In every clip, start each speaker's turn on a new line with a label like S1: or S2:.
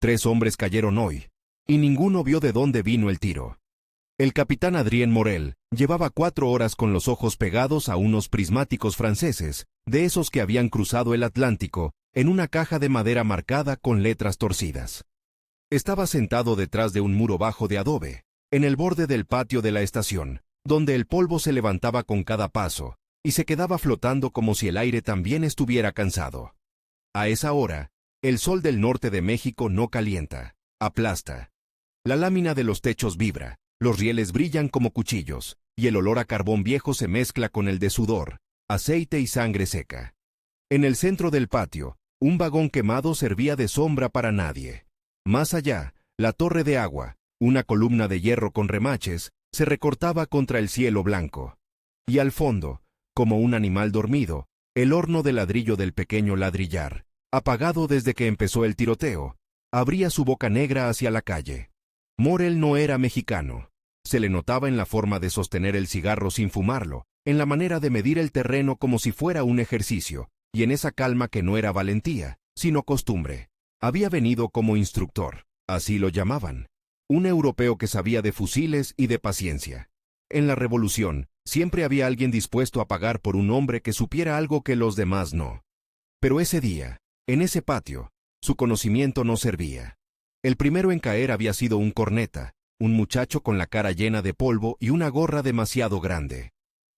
S1: 3 hombres cayeron hoy, y ninguno vio de dónde vino el tiro. El capitán Adrien Morel llevaba 4 horas con los ojos pegados a unos prismáticos franceses, de esos que habían cruzado el Atlántico, en una caja de madera marcada con letras torcidas. Estaba sentado detrás de un muro bajo de adobe, en el borde del patio de la estación, donde el polvo se levantaba con cada paso, y se quedaba flotando como si el aire también estuviera cansado. A esa hora, el sol del norte de México no calienta, aplasta. La lámina de los techos vibra, los rieles brillan como cuchillos, y el olor a carbón viejo se mezcla con el de sudor, aceite y sangre seca. En el centro del patio, un vagón quemado servía de sombra para nadie. Más allá, la torre de agua, una columna de hierro con remaches, se recortaba contra el cielo blanco. Y al fondo, como un animal dormido, el horno de ladrillo del pequeño ladrillar, apagado desde que empezó el tiroteo, abría su boca negra hacia la calle. Morel no era mexicano. Se le notaba en la forma de sostener el cigarro sin fumarlo, en la manera de medir el terreno como si fuera un ejercicio, y en esa calma que no era valentía, sino costumbre. Había venido como instructor, así lo llamaban. Un europeo que sabía de fusiles y de paciencia. En la revolución, siempre había alguien dispuesto a pagar por un hombre que supiera algo que los demás no. Pero ese día, en ese patio, su conocimiento no servía. El primero en caer había sido un corneta, un muchacho con la cara llena de polvo y una gorra demasiado grande.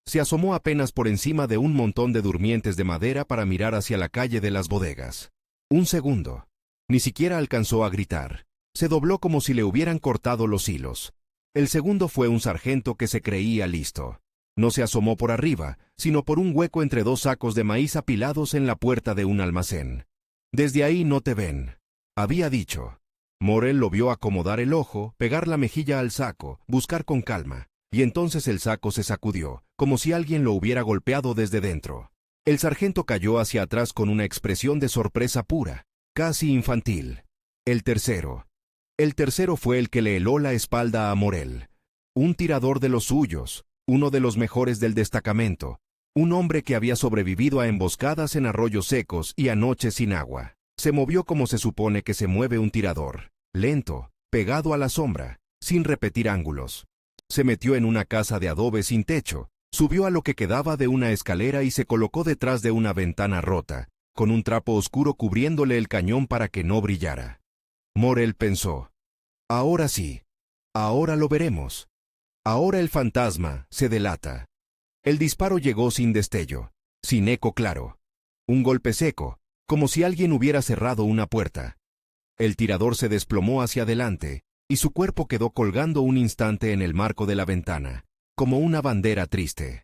S1: Se asomó apenas por encima de un montón de durmientes de madera para mirar hacia la calle de las bodegas. Un segundo. Ni siquiera alcanzó a gritar. Se dobló como si le hubieran cortado los hilos. El segundo fue un sargento que se creía listo. No se asomó por arriba, sino por un hueco entre 2 sacos de maíz apilados en la puerta de un almacén. Desde ahí no te ven, había dicho. Morel lo vio acomodar el ojo, pegar la mejilla al saco, buscar con calma, y entonces el saco se sacudió, como si alguien lo hubiera golpeado desde dentro. El sargento cayó hacia atrás con una expresión de sorpresa pura, casi infantil. El tercero fue el que le heló la espalda a Morel. Un tirador de los suyos, uno de los mejores del destacamento, un hombre que había sobrevivido a emboscadas en arroyos secos y a noches sin agua. Se movió como se supone que se mueve un tirador, lento, pegado a la sombra, sin repetir ángulos. Se metió en una casa de adobe sin techo, subió a lo que quedaba de una escalera y se colocó detrás de una ventana rota, con un trapo oscuro cubriéndole el cañón para que no brillara. Morel pensó: ahora sí, ahora lo veremos. Ahora el fantasma se delata. El disparo llegó sin destello, sin eco claro. Un golpe seco, como si alguien hubiera cerrado una puerta. El tirador se desplomó hacia adelante, y su cuerpo quedó colgando un instante en el marco de la ventana, como una bandera triste.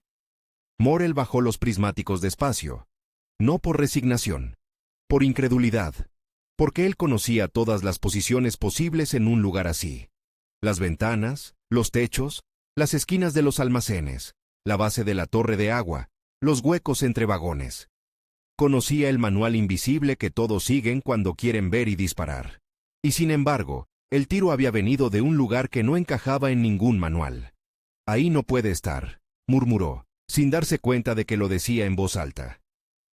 S1: Morel bajó los prismáticos despacio. No por resignación, por incredulidad, porque él conocía todas las posiciones posibles en un lugar así. Las ventanas, los techos, las esquinas de los almacenes, la base de la torre de agua, los huecos entre vagones. Conocía el manual invisible que todos siguen cuando quieren ver y disparar. Y sin embargo, el tiro había venido de un lugar que no encajaba en ningún manual. Ahí no puede estar, murmuró, sin darse cuenta de que lo decía en voz alta.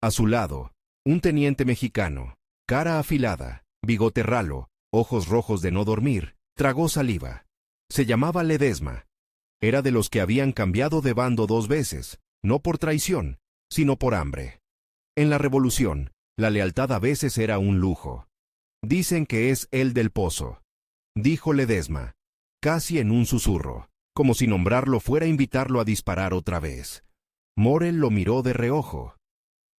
S1: A su lado, un teniente mexicano, cara afilada, bigote ralo, ojos rojos de no dormir, tragó saliva. Se llamaba Ledesma. Era de los que habían cambiado de bando 2 veces, no por traición, sino por hambre. En la revolución, la lealtad a veces era un lujo. Dicen que es el del pozo, dijo Ledesma, casi en un susurro, como si nombrarlo fuera invitarlo a disparar otra vez. Morel lo miró de reojo.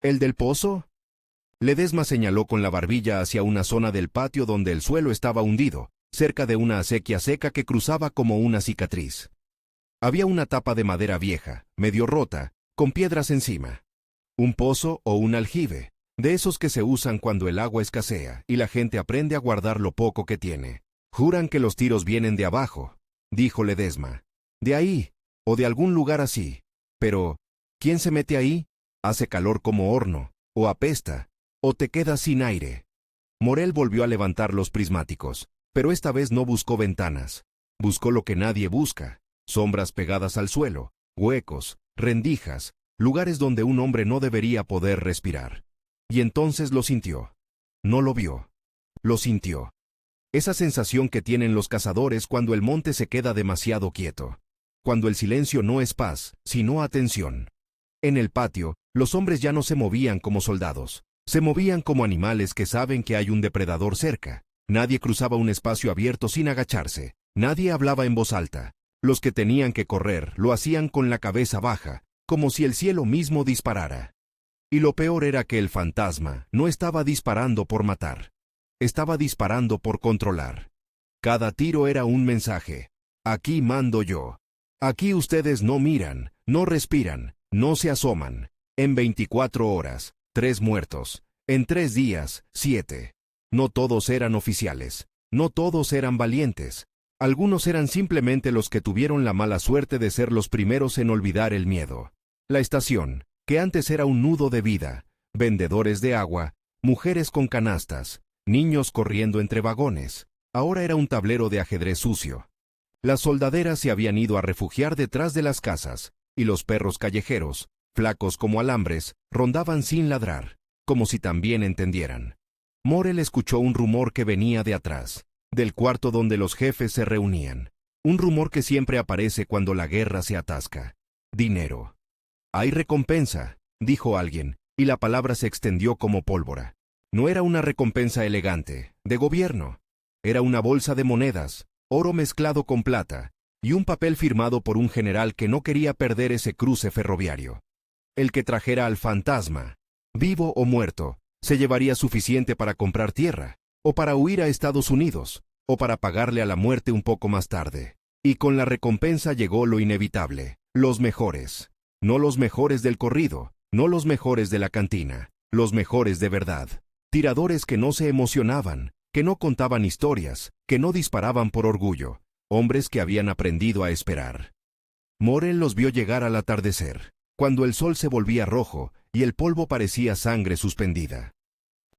S1: ¿El del pozo? Ledesma señaló con la barbilla hacia una zona del patio donde el suelo estaba hundido, cerca de una acequia seca que cruzaba como una cicatriz. Había una tapa de madera vieja, medio rota, con piedras encima. Un pozo o un aljibe, de esos que se usan cuando el agua escasea y la gente aprende a guardar lo poco que tiene. Juran que los tiros vienen de abajo, dijo Ledesma. De ahí, o de algún lugar así. Pero, ¿quién se mete ahí? Hace calor como horno, o apesta, o te quedas sin aire. Morel volvió a levantar los prismáticos, pero esta vez no buscó ventanas. Buscó lo que nadie busca: sombras pegadas al suelo, huecos, rendijas, lugares donde un hombre no debería poder respirar. Y entonces lo sintió. No lo vio. Lo sintió. Esa sensación que tienen los cazadores cuando el monte se queda demasiado quieto. Cuando el silencio no es paz, sino atención. En el patio, los hombres ya no se movían como soldados. Se movían como animales que saben que hay un depredador cerca. Nadie cruzaba un espacio abierto sin agacharse. Nadie hablaba en voz alta. Los que tenían que correr lo hacían con la cabeza baja, como si el cielo mismo disparara. Y lo peor era que el fantasma no estaba disparando por matar. Estaba disparando por controlar. Cada tiro era un mensaje. Aquí mando yo. Aquí ustedes no miran, no respiran, no se asoman. En 24 horas, 3 muertos. En 3 días, 7. No todos eran oficiales. No todos eran valientes. Algunos eran simplemente los que tuvieron la mala suerte de ser los primeros en olvidar el miedo. La estación, que antes era un nudo de vida, vendedores de agua, mujeres con canastas, niños corriendo entre vagones, ahora era un tablero de ajedrez sucio. Las soldaderas se habían ido a refugiar detrás de las casas, y los perros callejeros, flacos como alambres, rondaban sin ladrar, como si también entendieran. Morel escuchó un rumor que venía de atrás, del cuarto donde los jefes se reunían. Un rumor que siempre aparece cuando la guerra se atasca. Dinero. Hay recompensa, dijo alguien, y la palabra se extendió como pólvora. No era una recompensa elegante, de gobierno. Era una bolsa de monedas, oro mezclado con plata, y un papel firmado por un general que no quería perder ese cruce ferroviario. El que trajera al fantasma, vivo o muerto, se llevaría suficiente para comprar tierra, o para huir a Estados Unidos, o para pagarle a la muerte un poco más tarde. Y con la recompensa llegó lo inevitable, los mejores. No los mejores del corrido, no los mejores de la cantina, los mejores de verdad. Tiradores que no se emocionaban, que no contaban historias, que no disparaban por orgullo, hombres que habían aprendido a esperar. Morel los vio llegar al atardecer, cuando el sol se volvía rojo y el polvo parecía sangre suspendida.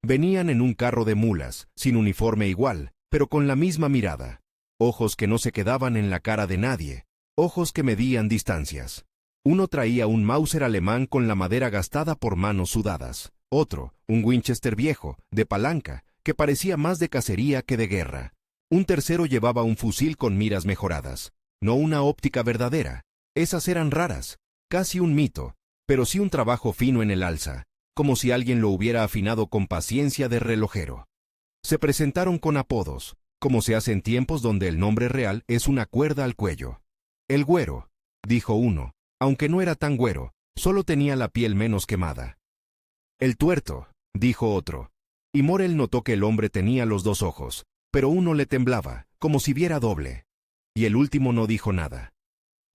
S1: Venían en un carro de mulas, sin uniforme igual, pero con la misma mirada. Ojos que no se quedaban en la cara de nadie, ojos que medían distancias. Uno traía un Mauser alemán con la madera gastada por manos sudadas. Otro, un Winchester viejo, de palanca, que parecía más de cacería que de guerra. Un tercero llevaba un fusil con miras mejoradas. No una óptica verdadera. Esas eran raras, casi un mito, pero sí un trabajo fino en el alza, como si alguien lo hubiera afinado con paciencia de relojero. Se presentaron con apodos, como se hace en tiempos donde el nombre real es una cuerda al cuello. El güero, dijo uno, aunque no era tan güero, solo tenía la piel menos quemada. El tuerto, dijo otro, y Morel notó que el hombre tenía los 2 ojos, pero uno le temblaba, como si viera doble. Y el último no dijo nada.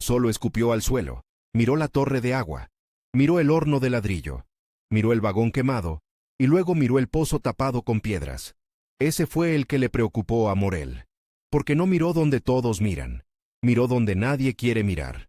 S1: Solo escupió al suelo, miró la torre de agua, miró el horno de ladrillo, miró el vagón quemado, y luego miró el pozo tapado con piedras. Ese fue el que le preocupó a Morel, porque no miró donde todos miran, miró donde nadie quiere mirar.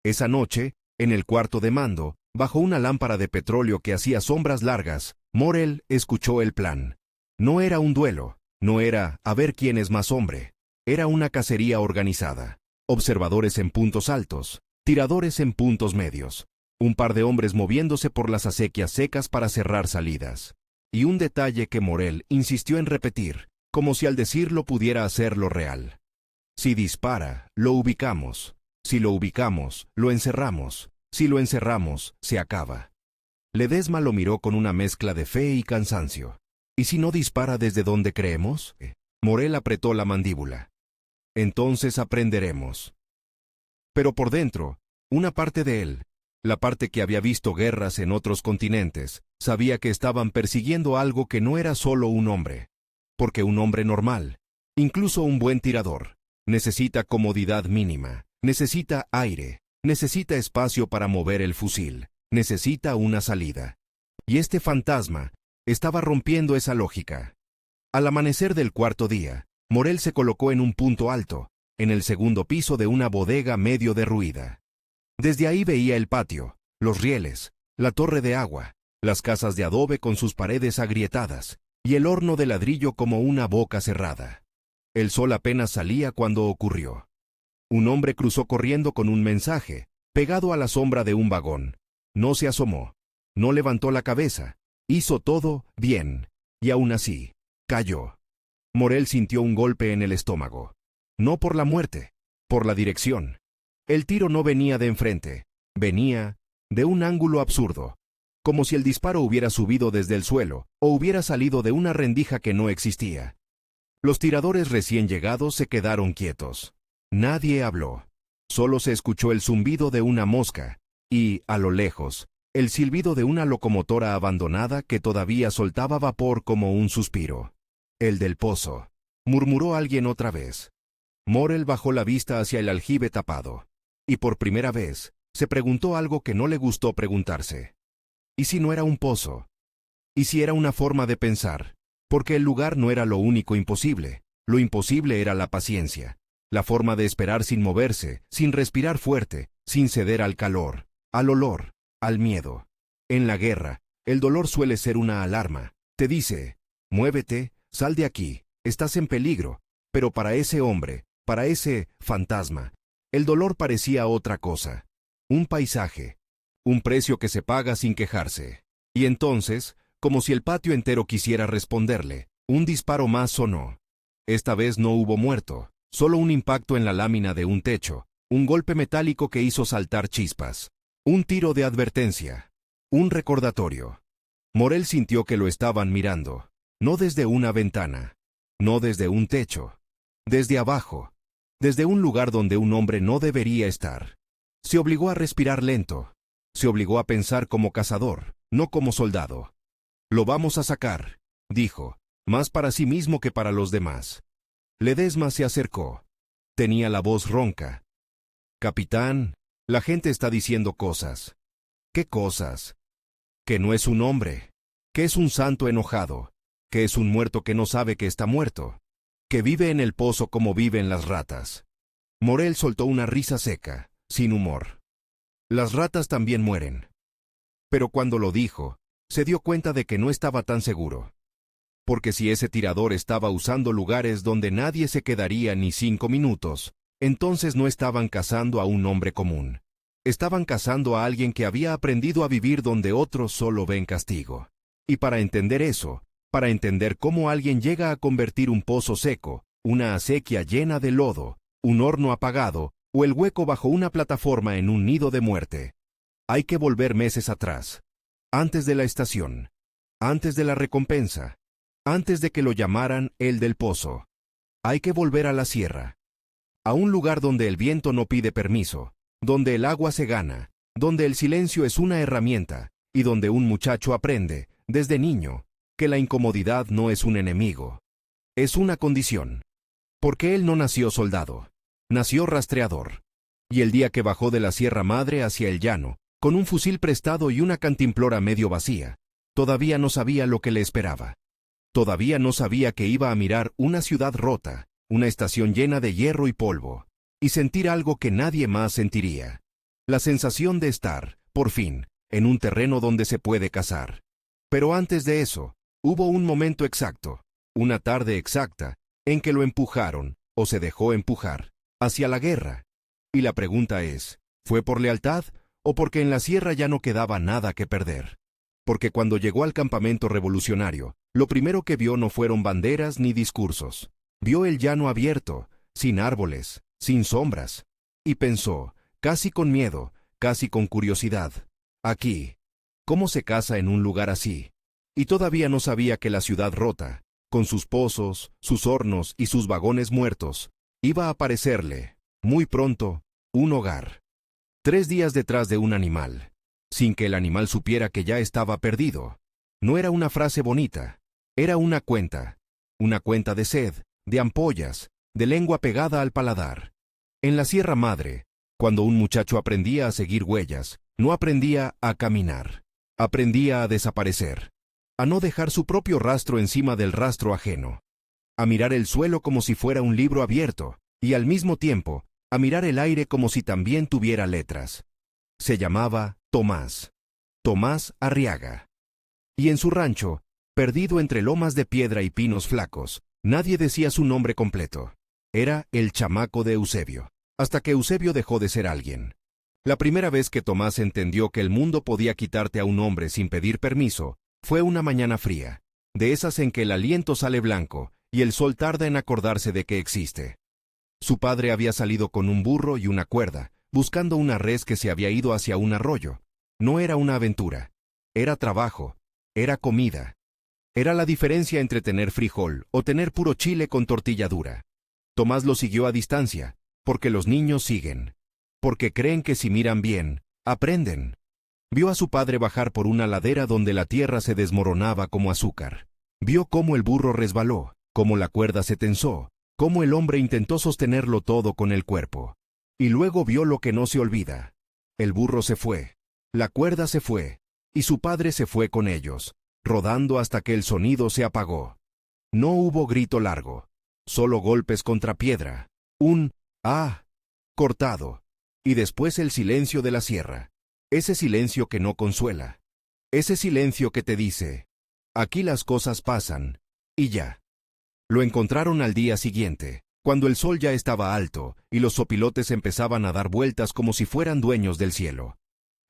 S1: Esa noche, en el cuarto de mando, bajo una lámpara de petróleo que hacía sombras largas, Morel escuchó el plan. No era un duelo, no era a ver quién es más hombre, era una cacería organizada. Observadores en puntos altos, tiradores en puntos medios, un par de hombres moviéndose por las acequias secas para cerrar salidas. Y un detalle que Morel insistió en repetir, como si al decirlo pudiera hacerlo real. Si dispara, lo ubicamos. Si lo ubicamos, lo encerramos. Si lo encerramos, se acaba. Ledesma lo miró con una mezcla de fe y cansancio. ¿Y si no dispara desde donde creemos? Morel apretó la mandíbula. Entonces aprenderemos. Pero por dentro, una parte de él, la parte que había visto guerras en otros continentes, sabía que estaban persiguiendo algo que no era solo un hombre. Porque un hombre normal, incluso un buen tirador, necesita comodidad mínima, necesita aire, necesita espacio para mover el fusil, necesita una salida. Y este fantasma estaba rompiendo esa lógica. Al amanecer del 4º día, Morel se colocó en un punto alto, en el 2º piso de una bodega medio derruida. Desde ahí veía el patio, los rieles, la torre de agua, las casas de adobe con sus paredes agrietadas, y el horno de ladrillo como una boca cerrada. El sol apenas salía cuando ocurrió. Un hombre cruzó corriendo con un mensaje, pegado a la sombra de un vagón. No se asomó, no levantó la cabeza, hizo todo bien, y aún así, cayó. Morel sintió un golpe en el estómago. No por la muerte, por la dirección. El tiro no venía de enfrente, venía de un ángulo absurdo, como si el disparo hubiera subido desde el suelo o hubiera salido de una rendija que no existía. Los tiradores recién llegados se quedaron quietos. Nadie habló. Solo se escuchó el zumbido de una mosca y, a lo lejos, el silbido de una locomotora abandonada que todavía soltaba vapor como un suspiro. «El del pozo», murmuró alguien otra vez. Morel bajó la vista hacia el aljibe tapado, y por primera vez se preguntó algo que no le gustó preguntarse. ¿Y si no era un pozo? ¿Y si era una forma de pensar? Porque el lugar no era lo único imposible. Lo imposible era la paciencia, la forma de esperar sin moverse, sin respirar fuerte, sin ceder al calor, al olor, al miedo. En la guerra, el dolor suele ser una alarma. Te dice, muévete, sal de aquí, estás en peligro. Pero para ese hombre, para ese fantasma, el dolor parecía otra cosa. Un paisaje, un precio que se paga sin quejarse. Y entonces, como si el patio entero quisiera responderle, un disparo más sonó. Esta vez no hubo muerto, solo un impacto en la lámina de un techo, un golpe metálico que hizo saltar chispas. Un tiro de advertencia, un recordatorio. Morel sintió que lo estaban mirando, no desde una ventana, no desde un techo, desde abajo, desde un lugar donde un hombre no debería estar. Se obligó a respirar lento, se obligó a pensar como cazador, no como soldado. «Lo vamos a sacar», dijo, más para sí mismo que para los demás. Ledesma se acercó. Tenía la voz ronca. «Capitán, la gente está diciendo cosas». «¿Qué cosas?» «Que no es un hombre, que es un santo enojado, que es un muerto que no sabe que está muerto, que vive en el pozo como viven las ratas». Morel soltó una risa seca, sin humor. «Las ratas también mueren». Pero cuando lo dijo, se dio cuenta de que no estaba tan seguro. Porque si ese tirador estaba usando lugares donde nadie se quedaría ni 5 minutos, entonces no estaban cazando a un hombre común. Estaban cazando a alguien que había aprendido a vivir donde otros solo ven castigo. Y para entender eso, para entender cómo alguien llega a convertir un pozo seco, una acequia llena de lodo, un horno apagado, o el hueco bajo una plataforma en un nido de muerte, hay que volver meses atrás. Antes de la estación, antes de la recompensa, antes de que lo llamaran el del pozo. Hay que volver a la sierra, a un lugar donde el viento no pide permiso, donde el agua se gana, donde el silencio es una herramienta, y donde un muchacho aprende, desde niño, que la incomodidad no es un enemigo. Es una condición. Porque él no nació soldado, nació rastreador. Y el día que bajó de la Sierra Madre hacia el llano, con un fusil prestado y una cantimplora medio vacía, todavía no sabía lo que le esperaba. Todavía no sabía que iba a mirar una ciudad rota, una estación llena de hierro y polvo, y sentir algo que nadie más sentiría. La sensación de estar, por fin, en un terreno donde se puede cazar. Pero antes de eso, hubo un momento exacto, una tarde exacta, en que lo empujaron, o se dejó empujar, hacia la guerra. Y la pregunta es, ¿fue por lealtad o porque en la sierra ya no quedaba nada que perder? Porque cuando llegó al campamento revolucionario, lo primero que vio no fueron banderas ni discursos. Vio el llano abierto, sin árboles, sin sombras. Y pensó, casi con miedo, casi con curiosidad, aquí, ¿cómo se caza en un lugar así? Y todavía no sabía que la ciudad rota, con sus pozos, sus hornos y sus vagones muertos, iba a parecerle, muy pronto, un hogar. 3 días detrás de un animal, sin que el animal supiera que ya estaba perdido. No era una frase bonita, era una cuenta de sed, de ampollas, de lengua pegada al paladar. En la Sierra Madre, cuando un muchacho aprendía a seguir huellas, no aprendía a caminar, aprendía a desaparecer, a no dejar su propio rastro encima del rastro ajeno, a mirar el suelo como si fuera un libro abierto, y al mismo tiempo, a mirar el aire como si también tuviera letras. Se llamaba Tomás Arriaga. Y en su rancho, perdido entre lomas de piedra y pinos flacos, nadie decía su nombre completo. Era el chamaco de Eusebio, hasta que Eusebio dejó de ser alguien. La primera vez que Tomás entendió que el mundo podía quitarte a un hombre sin pedir permiso, fue una mañana fría, de esas en que el aliento sale blanco, y el sol tarda en acordarse de que existe. Su padre había salido con un burro y una cuerda, buscando una res que se había ido hacia un arroyo. No era una aventura, era trabajo, era comida. Era la diferencia entre tener frijol o tener puro chile con tortilla dura. Tomás lo siguió a distancia, porque los niños siguen, porque creen que si miran bien, aprenden. Vio a su padre bajar por una ladera donde la tierra se desmoronaba como azúcar. Vio cómo el burro resbaló, cómo la cuerda se tensó, cómo el hombre intentó sostenerlo todo con el cuerpo. Y luego vio lo que no se olvida. El burro se fue, la cuerda se fue, y su padre se fue con ellos, rodando hasta que el sonido se apagó. No hubo grito largo, solo golpes contra piedra, un ¡ah! Cortado, y después el silencio de la sierra, ese silencio que no consuela, ese silencio que te dice, aquí las cosas pasan, y ya. Lo encontraron al día siguiente, cuando el sol ya estaba alto y los zopilotes empezaban a dar vueltas como si fueran dueños del cielo.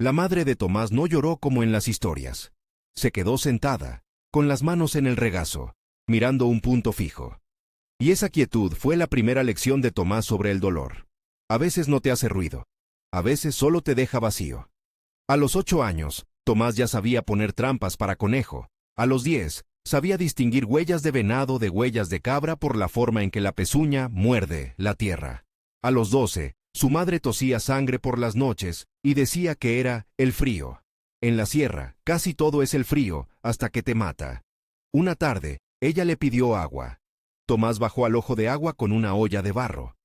S1: La madre de Tomás no lloró como en las historias. Se quedó sentada, con las manos en el regazo, mirando un punto fijo. Y esa quietud fue la primera lección de Tomás sobre el dolor. A veces no te hace ruido, a veces solo te deja vacío. A los 8 años, Tomás ya sabía poner trampas para conejo. A los 10, sabía distinguir huellas de venado de huellas de cabra por la forma en que la pezuña muerde la tierra. A los 12, su madre tosía sangre por las noches y decía que era el frío. En la sierra, casi todo es el frío, hasta que te mata. Una tarde, ella le pidió agua. Tomás bajó al ojo de agua con una olla de barro.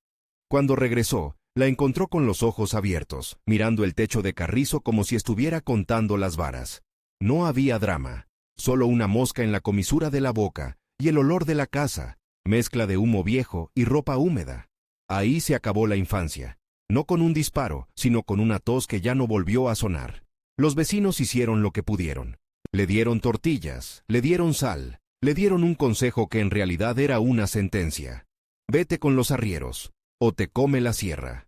S1: Cuando regresó, la encontró con los ojos abiertos, mirando el techo de carrizo como si estuviera contando las varas. No había drama, solo una mosca en la comisura de la boca y el olor de la casa, mezcla de humo viejo y ropa húmeda. Ahí se acabó la infancia, no con un disparo, sino con una tos que ya no volvió a sonar. Los vecinos hicieron lo que pudieron. Le dieron tortillas, le dieron sal, le dieron un consejo que en realidad era una sentencia. Vete con los arrieros, o te come la sierra.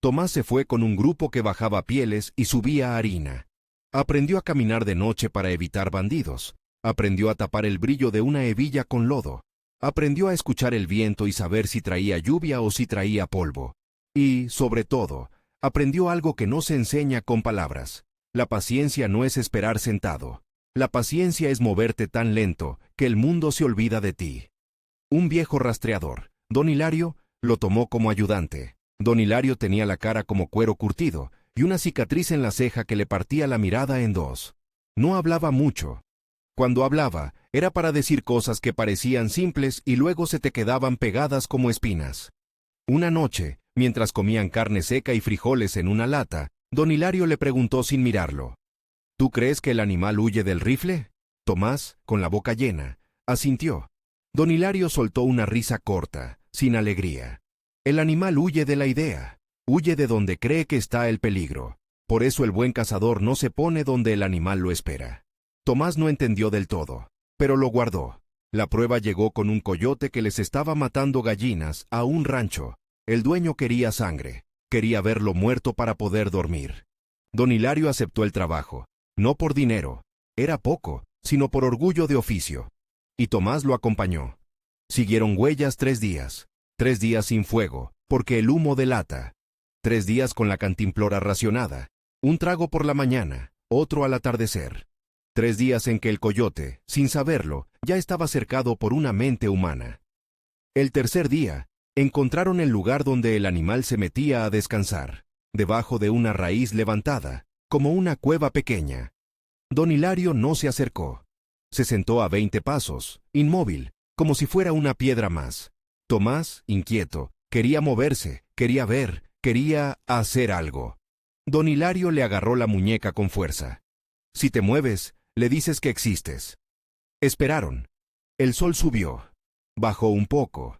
S1: Tomás se fue con un grupo que bajaba pieles y subía harina. Aprendió a caminar de noche para evitar bandidos. Aprendió a tapar el brillo de una hebilla con lodo. Aprendió a escuchar el viento y saber si traía lluvia o si traía polvo. Y, sobre todo, aprendió algo que no se enseña con palabras. La paciencia no es esperar sentado. La paciencia es moverte tan lento que el mundo se olvida de ti. Un viejo rastreador, don Hilario, lo tomó como ayudante. Don Hilario tenía la cara como cuero curtido y una cicatriz en la ceja que le partía la mirada en dos. No hablaba mucho. Cuando hablaba, era para decir cosas que parecían simples y luego se te quedaban pegadas como espinas. Una noche, mientras comían carne seca y frijoles en una lata, don Hilario le preguntó sin mirarlo: ¿Tú crees que el animal huye del rifle? Tomás, con la boca llena, asintió. Don Hilario soltó una risa corta, sin alegría. El animal huye de la idea, huye de donde cree que está el peligro. Por eso el buen cazador no se pone donde el animal lo espera. Tomás no entendió del todo, pero lo guardó. La prueba llegó con un coyote que les estaba matando gallinas a un rancho. El dueño quería sangre, quería verlo muerto para poder dormir. Don Hilario aceptó el trabajo, no por dinero, era poco, sino por orgullo de oficio. Y Tomás lo acompañó. Siguieron huellas 3 días. 3 días sin fuego, porque el humo delata. 3 días con la cantimplora racionada. Un trago por la mañana, otro al atardecer. 3 días en que el coyote, sin saberlo, ya estaba cercado por una mente humana. El tercer día, encontraron el lugar donde el animal se metía a descansar, debajo de una raíz levantada, como una cueva pequeña. Don Hilario no se acercó. Se sentó a 20 pasos, inmóvil, como si fuera una piedra más. Tomás, inquieto, quería moverse, quería ver, quería hacer algo. Don Hilario le agarró la muñeca con fuerza. Si te mueves, le dices que existes. Esperaron. El sol subió. Bajó un poco.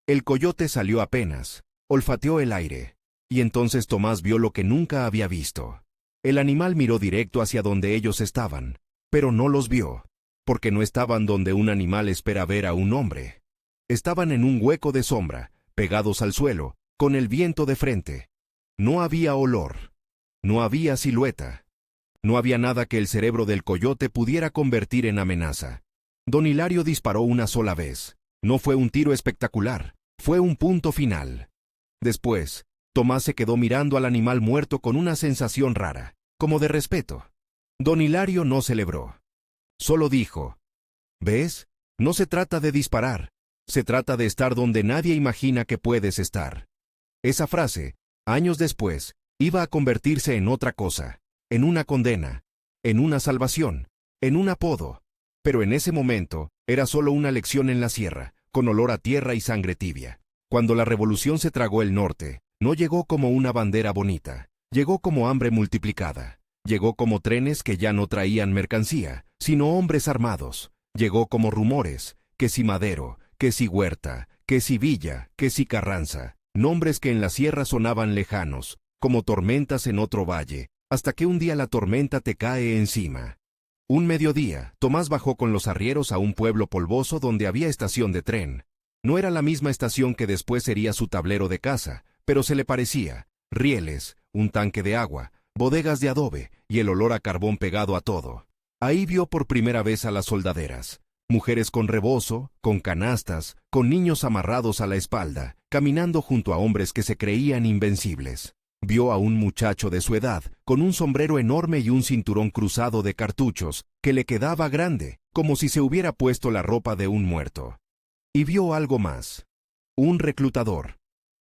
S1: El coyote salió apenas, olfateó el aire, y entonces Tomás vio lo que nunca había visto. El animal miró directo hacia donde ellos estaban, pero no los vio, porque no estaban donde un animal espera ver a un hombre. Estaban en un hueco de sombra, pegados al suelo, con el viento de frente. No había olor, no había silueta, no había nada que el cerebro del coyote pudiera convertir en amenaza. Don Hilario disparó una sola vez. No fue un tiro espectacular, fue un punto final. Después, Tomás se quedó mirando al animal muerto con una sensación rara, como de respeto. Don Hilario no celebró. Solo dijo: ¿ves? No se trata de disparar, se trata de estar donde nadie imagina que puedes estar. Esa frase, años después, iba a convertirse en otra cosa, en una condena, en una salvación, en un apodo. Pero en ese momento, era solo una lección en la sierra, con olor a tierra y sangre tibia. Cuando la revolución se tragó el norte, no llegó como una bandera bonita, llegó como hambre multiplicada, llegó como trenes que ya no traían mercancía, sino hombres armados, llegó como rumores, que si Madero, que si Huerta, que si Villa, que si Carranza, nombres que en la sierra sonaban lejanos, como tormentas en otro valle, hasta que un día la tormenta te cae encima. Un mediodía, Tomás bajó con los arrieros a un pueblo polvoso donde había estación de tren. No era la misma estación que después sería su tablero de casa, pero se le parecía: rieles, un tanque de agua, bodegas de adobe y el olor a carbón pegado a todo. Ahí vio por primera vez a las soldaderas, mujeres con rebozo, con canastas, con niños amarrados a la espalda, caminando junto a hombres que se creían invencibles. Vio a un muchacho de su edad, con un sombrero enorme y un cinturón cruzado de cartuchos, que le quedaba grande, como si se hubiera puesto la ropa de un muerto. Y vio algo más. Un reclutador.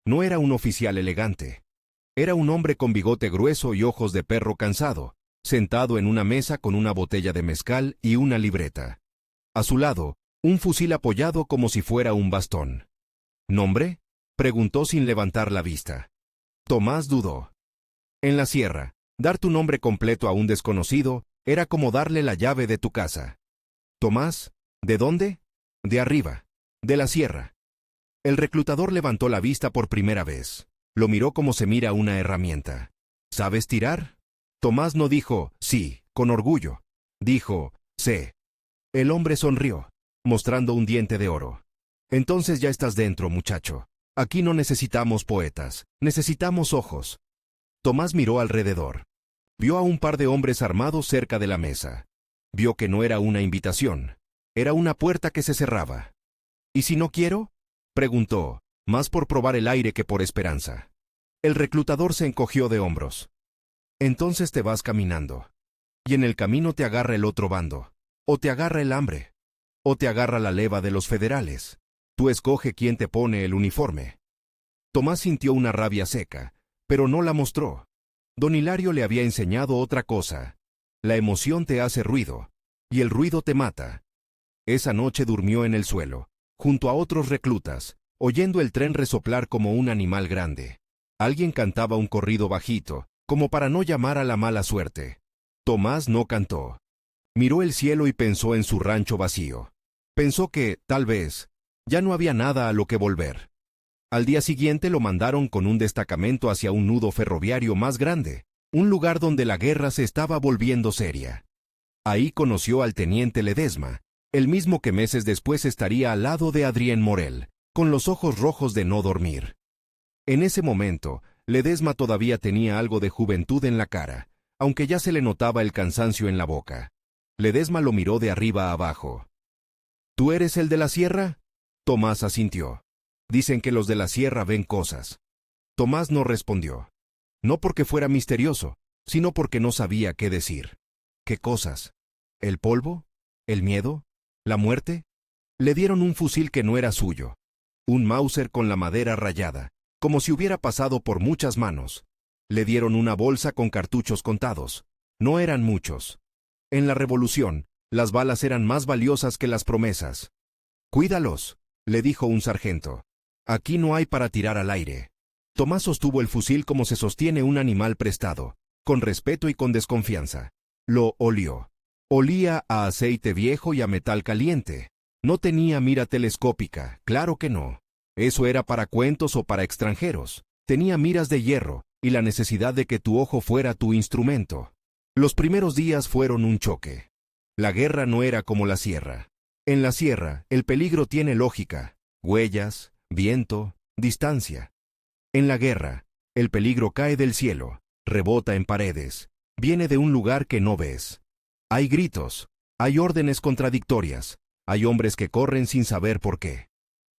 S1: No era un oficial elegante. Era un hombre con bigote grueso y ojos de perro cansado, sentado en una mesa con una botella de mezcal y una libreta. A su lado, un fusil apoyado como si fuera un bastón. ¿Nombre?, preguntó sin levantar la vista. Tomás dudó. En la sierra, dar tu nombre completo a un desconocido era como darle la llave de tu casa. Tomás, ¿de dónde? De arriba, de la sierra. El reclutador levantó la vista por primera vez. Lo miró como se mira una herramienta. ¿Sabes tirar? Tomás no dijo sí, con orgullo. Dijo: sé. El hombre sonrió, mostrando un diente de oro. Entonces ya estás dentro, muchacho. Aquí no necesitamos poetas, necesitamos ojos. Tomás miró alrededor. Vio a un par de hombres armados cerca de la mesa. Vio que no era una invitación, era una puerta que se cerraba. ¿Y si no quiero?, preguntó, más por probar el aire que por esperanza. El reclutador se encogió de hombros. Entonces te vas caminando. Y en el camino te agarra el otro bando. O te agarra el hambre. O te agarra la leva de los federales. Tú escoge quién te pone el uniforme. Tomás sintió una rabia seca, pero no la mostró. Don Hilario le había enseñado otra cosa. La emoción te hace ruido, y el ruido te mata. Esa noche durmió en el suelo, junto a otros reclutas, oyendo el tren resoplar como un animal grande. Alguien cantaba un corrido bajito, como para no llamar a la mala suerte. Tomás no cantó. Miró el cielo y pensó en su rancho vacío. Pensó que, tal vez, ya no había nada a lo que volver. Al día siguiente lo mandaron con un destacamento hacia un nudo ferroviario más grande, un lugar donde la guerra se estaba volviendo seria. Ahí conoció al teniente Ledesma, el mismo que meses después estaría al lado de Adrien Morel, con los ojos rojos de no dormir. En ese momento, Ledesma todavía tenía algo de juventud en la cara, aunque ya se le notaba el cansancio en la boca. Ledesma lo miró de arriba a abajo. ¿Tú eres el de la sierra? Tomás asintió. Dicen que los de la sierra ven cosas. Tomás no respondió. No porque fuera misterioso, sino porque no sabía qué decir. ¿Qué cosas? ¿El polvo? ¿El miedo? ¿La muerte? Le dieron un fusil que no era suyo. Un Mauser con la madera rayada, como si hubiera pasado por muchas manos. Le dieron una bolsa con cartuchos contados. No eran muchos. En la revolución, las balas eran más valiosas que las promesas. «Cuídalos», le dijo un sargento. «Aquí no hay para tirar al aire». Tomás sostuvo el fusil como se sostiene un animal prestado, con respeto y con desconfianza. Lo olió. Olía a aceite viejo y a metal caliente. No tenía mira telescópica, claro que no. Eso era para cuentos o para extranjeros. Tenía miras de hierro y la necesidad de que tu ojo fuera tu instrumento. Los primeros días fueron un choque. La guerra no era como la sierra. En la sierra, el peligro tiene lógica, huellas, viento, distancia. En la guerra, el peligro cae del cielo, rebota en paredes, viene de un lugar que no ves. Hay gritos, hay órdenes contradictorias, hay hombres que corren sin saber por qué.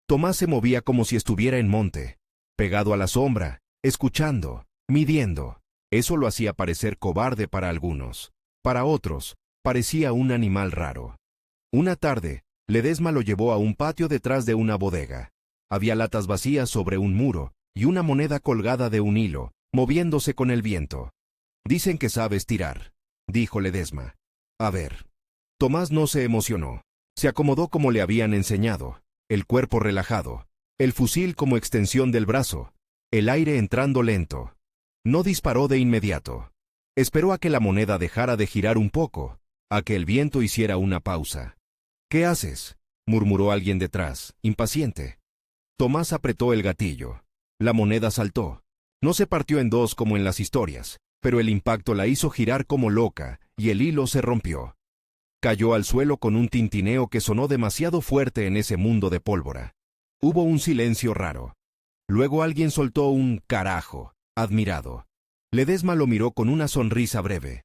S1: Tomás se movía como si estuviera en monte, pegado a la sombra, escuchando, midiendo. Eso lo hacía parecer cobarde para algunos. Para otros, parecía un animal raro. Una tarde, Ledesma lo llevó a un patio detrás de una bodega. Había latas vacías sobre un muro y una moneda colgada de un hilo, moviéndose con el viento. «Dicen que sabes tirar», dijo Ledesma. «A ver». Tomás no se emocionó. Se acomodó como le habían enseñado, el cuerpo relajado, el fusil como extensión del brazo, el aire entrando lento. No disparó de inmediato. Esperó a que la moneda dejara de girar un poco, a que el viento hiciera una pausa. «¿Qué haces?», murmuró alguien detrás, impaciente. Tomás apretó el gatillo. La moneda saltó. No se partió en dos como en las historias, pero el impacto la hizo girar como loca, y el hilo se rompió. Cayó al suelo con un tintineo que sonó demasiado fuerte en ese mundo de pólvora. Hubo un silencio raro. Luego alguien soltó un «carajo», admirado. Ledesma lo miró con una sonrisa breve.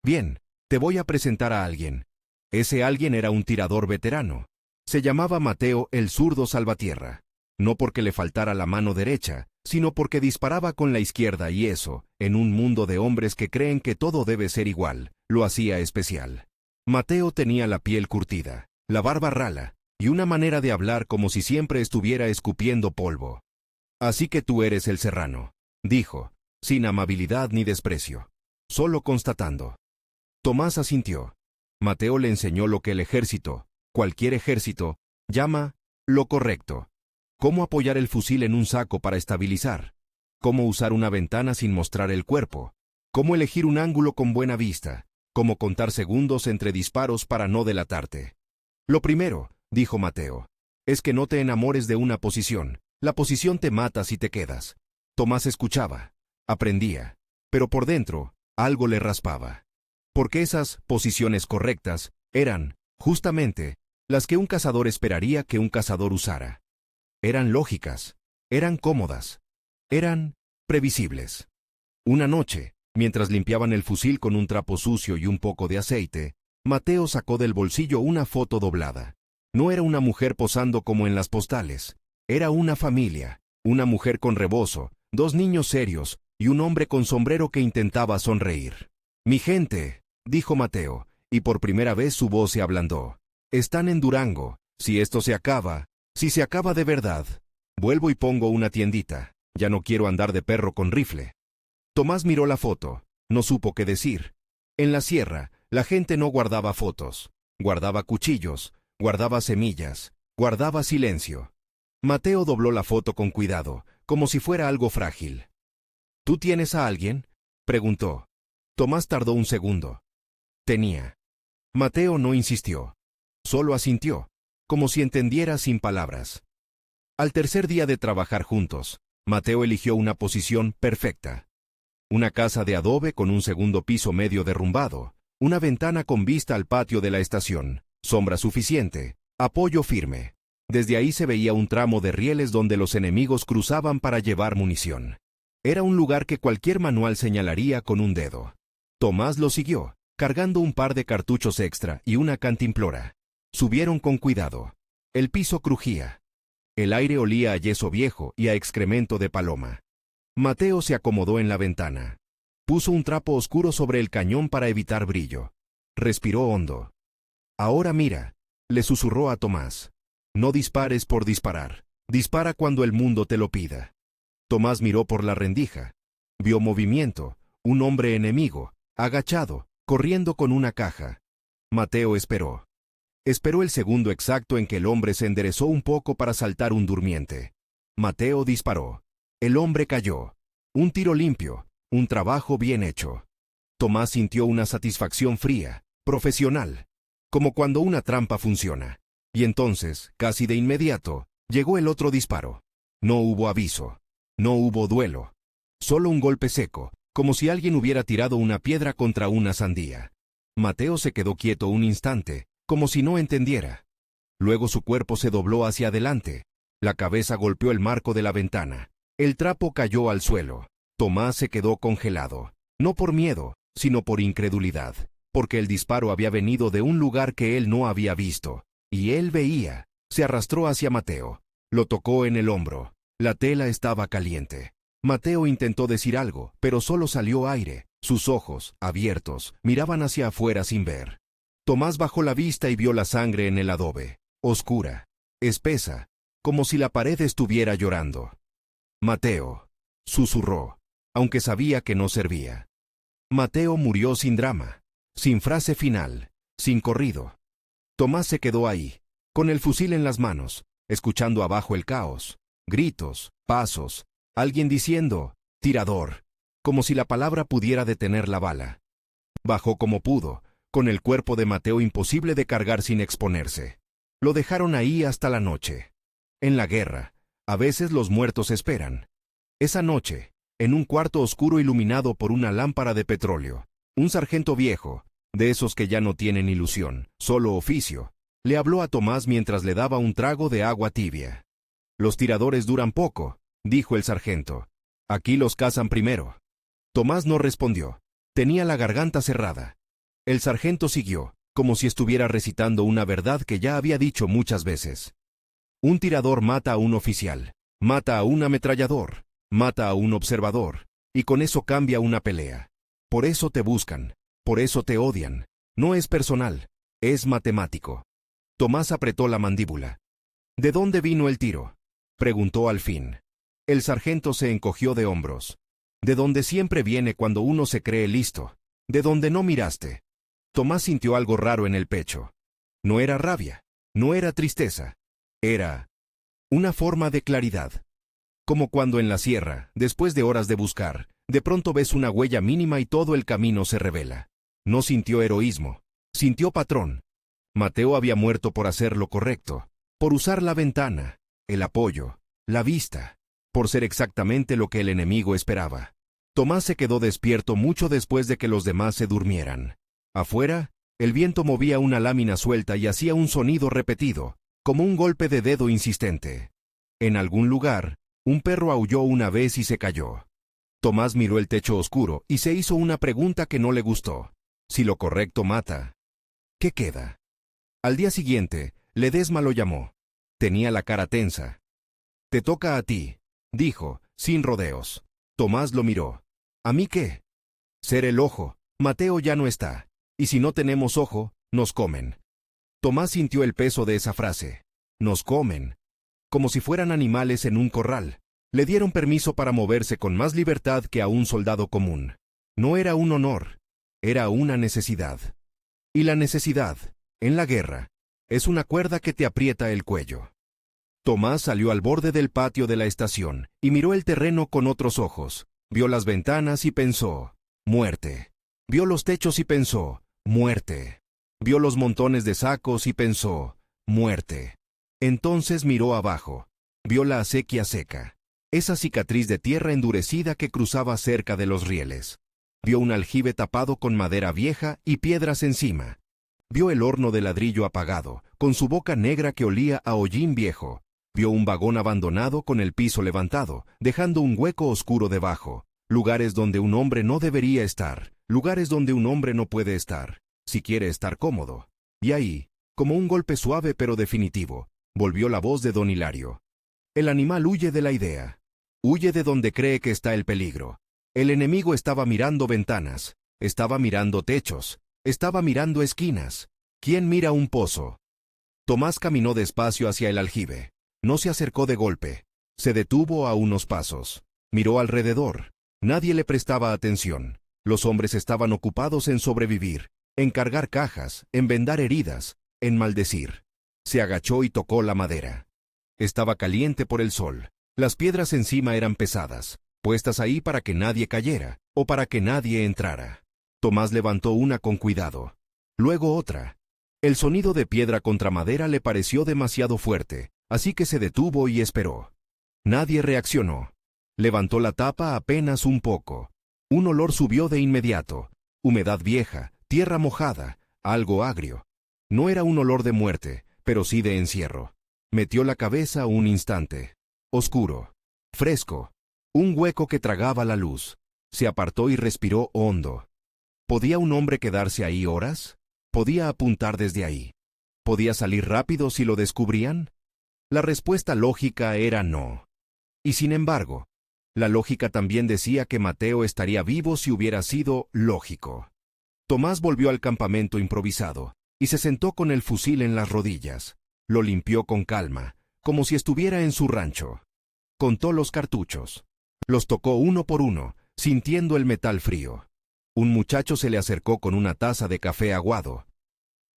S1: «Bien, te voy a presentar a alguien». Ese alguien era un tirador veterano. Se llamaba Mateo el Zurdo Salvatierra. No porque le faltara la mano derecha, sino porque disparaba con la izquierda y eso, en un mundo de hombres que creen que todo debe ser igual, lo hacía especial. Mateo tenía la piel curtida, la barba rala, y una manera de hablar como si siempre estuviera escupiendo polvo. «Así que tú eres el serrano», dijo, sin amabilidad ni desprecio, solo constatando. Tomás asintió. Mateo le enseñó lo que el ejército, cualquier ejército, llama lo correcto. Cómo apoyar el fusil en un saco para estabilizar. Cómo usar una ventana sin mostrar el cuerpo. Cómo elegir un ángulo con buena vista. Cómo contar segundos entre disparos para no delatarte. «Lo primero», dijo Mateo, «es que no te enamores de una posición. La posición te mata si te quedas». Tomás escuchaba, aprendía, pero por dentro, algo le raspaba. Porque esas posiciones correctas eran, justamente, las que un cazador esperaría que un cazador usara. Eran lógicas, eran cómodas, eran previsibles. Una noche, mientras limpiaban el fusil con un trapo sucio y un poco de aceite, Mateo sacó del bolsillo una foto doblada. No era una mujer posando como en las postales, era una familia, una mujer con rebozo, dos niños serios y un hombre con sombrero que intentaba sonreír. «Mi gente», dijo Mateo, y por primera vez su voz se ablandó. «Están en Durango. Si esto se acaba, si se acaba de verdad, vuelvo y pongo una tiendita. Ya no quiero andar de perro con rifle». Tomás miró la foto. No supo qué decir. En la sierra, la gente no guardaba fotos. Guardaba cuchillos, guardaba semillas, guardaba silencio. Mateo dobló la foto con cuidado, como si fuera algo frágil. «¿Tú tienes a alguien?», preguntó. Tomás tardó un segundo. Tenía. Mateo no insistió. Solo asintió, como si entendiera sin palabras. Al tercer día de trabajar juntos, Mateo eligió una posición perfecta. Una casa de adobe con un segundo piso medio derrumbado, una ventana con vista al patio de la estación, sombra suficiente, apoyo firme. Desde ahí se veía un tramo de rieles donde los enemigos cruzaban para llevar munición. Era un lugar que cualquier manual señalaría con un dedo. Tomás lo siguió, cargando un par de cartuchos extra y una cantimplora. Subieron con cuidado. El piso crujía. El aire olía a yeso viejo y a excremento de paloma. Mateo se acomodó en la ventana. Puso un trapo oscuro sobre el cañón para evitar brillo. Respiró hondo. «Ahora mira», le susurró a Tomás. «No dispares por disparar. Dispara cuando el mundo te lo pida». Tomás miró por la rendija. Vio movimiento, un hombre enemigo, agachado, corriendo con una caja. Mateo esperó. Esperó el segundo exacto en que el hombre se enderezó un poco para saltar un durmiente. Mateo disparó. El hombre cayó. Un tiro limpio, un trabajo bien hecho. Tomás sintió una satisfacción fría, profesional, como cuando una trampa funciona. Y entonces, casi de inmediato, llegó el otro disparo. No hubo aviso. No hubo duelo. Solo un golpe seco, como si alguien hubiera tirado una piedra contra una sandía. Mateo se quedó quieto un instante, como si no entendiera. Luego su cuerpo se dobló hacia adelante. La cabeza golpeó el marco de la ventana. El trapo cayó al suelo. Tomás se quedó congelado. No por miedo, sino por incredulidad. Porque el disparo había venido de un lugar que él no había visto. Y él veía. Se arrastró hacia Mateo. Lo tocó en el hombro. La tela estaba caliente. Mateo intentó decir algo, pero solo salió aire. Sus ojos, abiertos, miraban hacia afuera sin ver. Tomás bajó la vista y vio la sangre en el adobe, oscura, espesa, como si la pared estuviera llorando. Mateo, susurró, aunque sabía que no servía. Mateo murió sin drama, sin frase final, sin corrido. Tomás se quedó ahí, con el fusil en las manos, escuchando abajo el caos, gritos, pasos, alguien diciendo, tirador, como si la palabra pudiera detener la bala. Bajó como pudo, con el cuerpo de Mateo imposible de cargar sin exponerse. Lo dejaron ahí hasta la noche. En la guerra, a veces los muertos esperan. Esa noche, en un cuarto oscuro iluminado por una lámpara de petróleo, un sargento viejo, de esos que ya no tienen ilusión, solo oficio, le habló a Tomás mientras le daba un trago de agua tibia. Los tiradores duran poco, dijo el sargento. Aquí los cazan primero. Tomás no respondió. Tenía la garganta cerrada. El sargento siguió, como si estuviera recitando una verdad que ya había dicho muchas veces. Un tirador mata a un oficial, mata a un ametrallador, mata a un observador, y con eso cambia una pelea. Por eso te buscan, por eso te odian. No es personal, es matemático. Tomás apretó la mandíbula. ¿De dónde vino el tiro?, preguntó al fin. El sargento se encogió de hombros. De donde siempre viene cuando uno se cree listo, de donde no miraste. Tomás sintió algo raro en el pecho. No era rabia, no era tristeza, era una forma de claridad. Como cuando en la sierra, después de horas de buscar, de pronto ves una huella mínima y todo el camino se revela. No sintió heroísmo, sintió patrón. Mateo había muerto por hacer lo correcto, por usar la ventana, el apoyo, la vista, por ser exactamente lo que el enemigo esperaba. Tomás se quedó despierto mucho después de que los demás se durmieran. Afuera, el viento movía una lámina suelta y hacía un sonido repetido, como un golpe de dedo insistente. En algún lugar, un perro aulló una vez y se cayó. Tomás miró el techo oscuro y se hizo una pregunta que no le gustó. Si lo correcto mata, ¿qué queda? Al día siguiente, Ledesma lo llamó. Tenía la cara tensa. «Te toca a ti», dijo, sin rodeos. Tomás lo miró. ¿A mí qué? Ser el ojo. Mateo ya no está. Y si no tenemos ojo, nos comen. Tomás sintió el peso de esa frase. Nos comen. Como si fueran animales en un corral. Le dieron permiso para moverse con más libertad que a un soldado común. No era un honor, era una necesidad. Y la necesidad, en la guerra, es una cuerda que te aprieta el cuello. Tomás salió al borde del patio de la estación y miró el terreno con otros ojos. Vio las ventanas y pensó, muerte. Vio los techos y pensó, muerte. Vio los montones de sacos y pensó, muerte. Entonces miró abajo. Vio la acequia seca, esa cicatriz de tierra endurecida que cruzaba cerca de los rieles. Vio un aljibe tapado con madera vieja y piedras encima. Vio el horno de ladrillo apagado, con su boca negra que olía a hollín viejo. Vio un vagón abandonado con el piso levantado, dejando un hueco oscuro debajo. Lugares donde un hombre no debería estar, lugares donde un hombre no puede estar, si quiere estar cómodo. Y ahí, como un golpe suave pero definitivo, volvió la voz de don Hilario. El animal huye de la idea. Huye de donde cree que está el peligro. El enemigo estaba mirando ventanas, estaba mirando techos, estaba mirando esquinas. ¿Quién mira un pozo? Tomás caminó despacio hacia el aljibe. No se acercó de golpe. Se detuvo a unos pasos. Miró alrededor. Nadie le prestaba atención. Los hombres estaban ocupados en sobrevivir, en cargar cajas, en vendar heridas, en maldecir. Se agachó y tocó la madera. Estaba caliente por el sol. Las piedras encima eran pesadas, puestas ahí para que nadie cayera, o para que nadie entrara. Tomás levantó una con cuidado. Luego otra. El sonido de piedra contra madera le pareció demasiado fuerte, así que se detuvo y esperó. Nadie reaccionó. Levantó la tapa apenas un poco. Un olor subió de inmediato. Humedad vieja, tierra mojada, algo agrio. No era un olor de muerte, pero sí de encierro. Metió la cabeza un instante. Oscuro. Fresco. Un hueco que tragaba la luz. Se apartó y respiró hondo. ¿Podía un hombre quedarse ahí horas? ¿Podía apuntar desde ahí? ¿Podía salir rápido si lo descubrían? La respuesta lógica era no. Y sin embargo, la lógica también decía que Mateo estaría vivo si hubiera sido lógico. Tomás volvió al campamento improvisado y se sentó con el fusil en las rodillas. Lo limpió con calma, como si estuviera en su rancho. Contó los cartuchos. Los tocó uno por uno, sintiendo el metal frío. Un muchacho se le acercó con una taza de café aguado.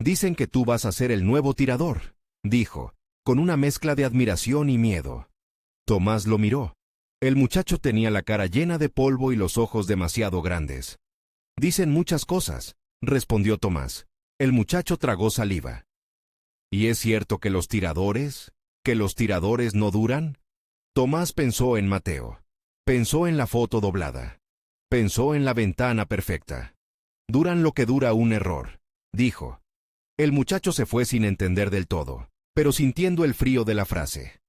S1: «Dicen que tú vas a ser el nuevo tirador», dijo, con una mezcla de admiración y miedo. Tomás lo miró. El muchacho tenía la cara llena de polvo y los ojos demasiado grandes. «Dicen muchas cosas», respondió Tomás. El muchacho tragó saliva. «¿Y es cierto que los tiradores no duran?» Tomás pensó en Mateo. Pensó en la foto doblada. Pensó en la ventana perfecta. «Duran lo que dura un error», dijo. El muchacho se fue sin entender del todo, pero sintiendo el frío de la frase.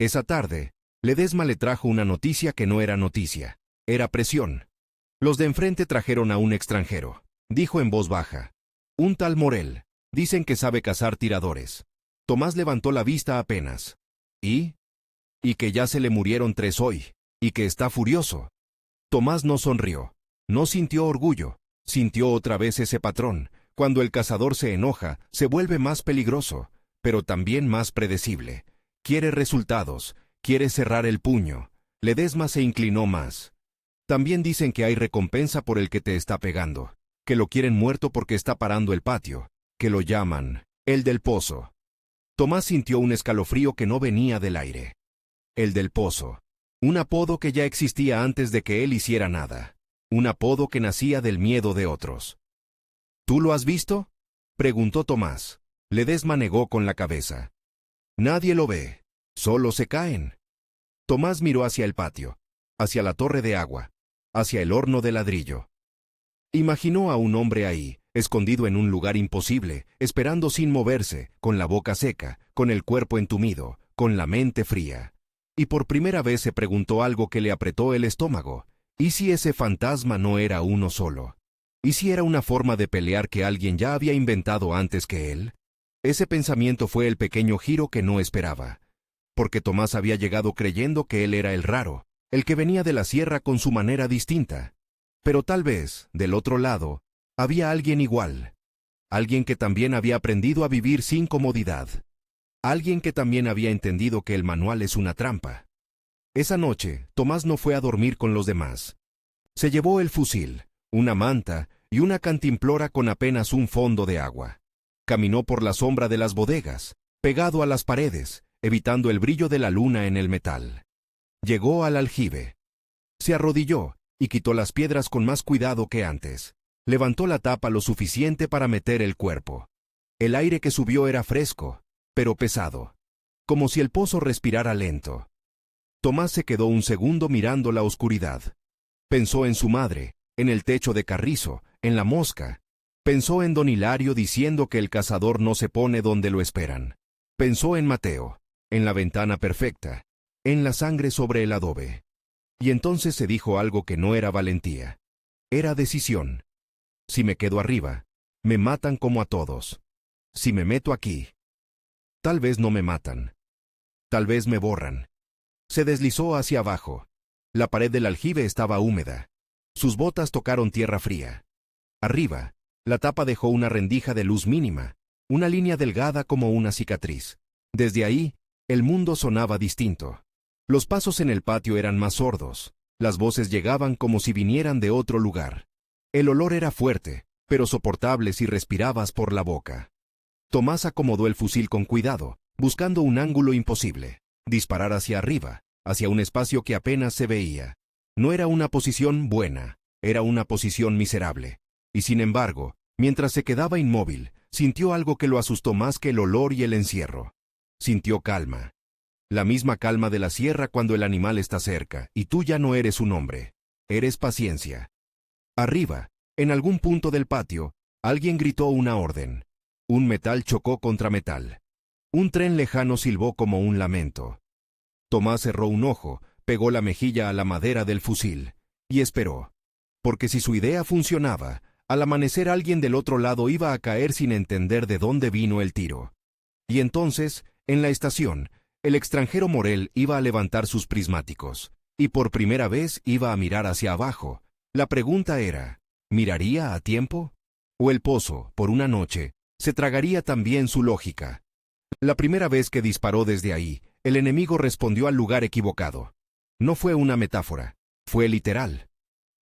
S1: Esa tarde, Ledesma le trajo una noticia que no era noticia, era presión. «Los de enfrente trajeron a un extranjero», dijo en voz baja. «Un tal Morel. Dicen que sabe cazar tiradores». Tomás levantó la vista apenas. «¿Y? Y que ya se le murieron 3 hoy, y que está furioso». Tomás no sonrió, no sintió orgullo, sintió otra vez ese patrón. Cuando el cazador se enoja, se vuelve más peligroso, pero también más predecible. Quiere resultados, quiere cerrar el puño. Ledesma se inclinó más. «También dicen que hay recompensa por el que te está pegando, que lo quieren muerto porque está parando el patio, que lo llaman el del pozo». Tomás sintió un escalofrío que no venía del aire. El del pozo. Un apodo que ya existía antes de que él hiciera nada. Un apodo que nacía del miedo de otros. «¿Tú lo has visto?», preguntó Tomás. Ledesma negó con la cabeza. «Nadie lo ve, solo se caen». Tomás miró hacia el patio, hacia la torre de agua, hacia el horno de ladrillo. Imaginó a un hombre ahí, escondido en un lugar imposible, esperando sin moverse, con la boca seca, con el cuerpo entumido, con la mente fría. Y por primera vez se preguntó algo que le apretó el estómago. ¿Y si ese fantasma no era uno solo? ¿Y si era una forma de pelear que alguien ya había inventado antes que él? Ese pensamiento fue el pequeño giro que no esperaba. Porque Tomás había llegado creyendo que él era el raro, el que venía de la sierra con su manera distinta. Pero tal vez, del otro lado, había alguien igual. Alguien que también había aprendido a vivir sin comodidad. Alguien que también había entendido que el manual es una trampa. Esa noche, Tomás no fue a dormir con los demás. Se llevó el fusil, una manta y una cantimplora con apenas un fondo de agua. Caminó por la sombra de las bodegas, pegado a las paredes, evitando el brillo de la luna en el metal. Llegó al aljibe. Se arrodilló y quitó las piedras con más cuidado que antes. Levantó la tapa lo suficiente para meter el cuerpo. El aire que subió era fresco, pero pesado, como si el pozo respirara lento. Tomás se quedó un segundo mirando la oscuridad. Pensó en su madre, en el techo de carrizo, en la mosca. Pensó en don Hilario diciendo que el cazador no se pone donde lo esperan. Pensó en Mateo, en la ventana perfecta, en la sangre sobre el adobe. Y entonces se dijo algo que no era valentía. Era decisión. Si me quedo arriba, me matan como a todos. Si me meto aquí, tal vez no me matan. Tal vez me borran. Se deslizó hacia abajo. La pared del aljibe estaba húmeda. Sus botas tocaron tierra fría. Arriba, la tapa dejó una rendija de luz mínima, una línea delgada como una cicatriz. Desde ahí, el mundo sonaba distinto. Los pasos en el patio eran más sordos. Las voces llegaban como si vinieran de otro lugar. El olor era fuerte, pero soportable si respirabas por la boca. Tomás acomodó el fusil con cuidado, buscando un ángulo imposible. Disparar hacia arriba, hacia un espacio que apenas se veía. No era una posición buena, era una posición miserable. Y sin embargo, mientras se quedaba inmóvil, sintió algo que lo asustó más que el olor y el encierro. Sintió calma. La misma calma de la sierra cuando el animal está cerca, y tú ya no eres un hombre. Eres paciencia. Arriba, en algún punto del patio, alguien gritó una orden. Un metal chocó contra metal. Un tren lejano silbó como un lamento. Tomás cerró un ojo, pegó la mejilla a la madera del fusil, y esperó. Porque si su idea funcionaba, al amanecer alguien del otro lado iba a caer sin entender de dónde vino el tiro. Y entonces, en la estación, El extranjero Morel iba a levantar sus prismáticos, y por primera vez iba a mirar hacia abajo. La pregunta era, ¿miraría a tiempo? ¿O el pozo, por una noche, se tragaría también su lógica? La primera vez que disparó desde ahí, el enemigo respondió al lugar equivocado. No fue una metáfora, fue literal.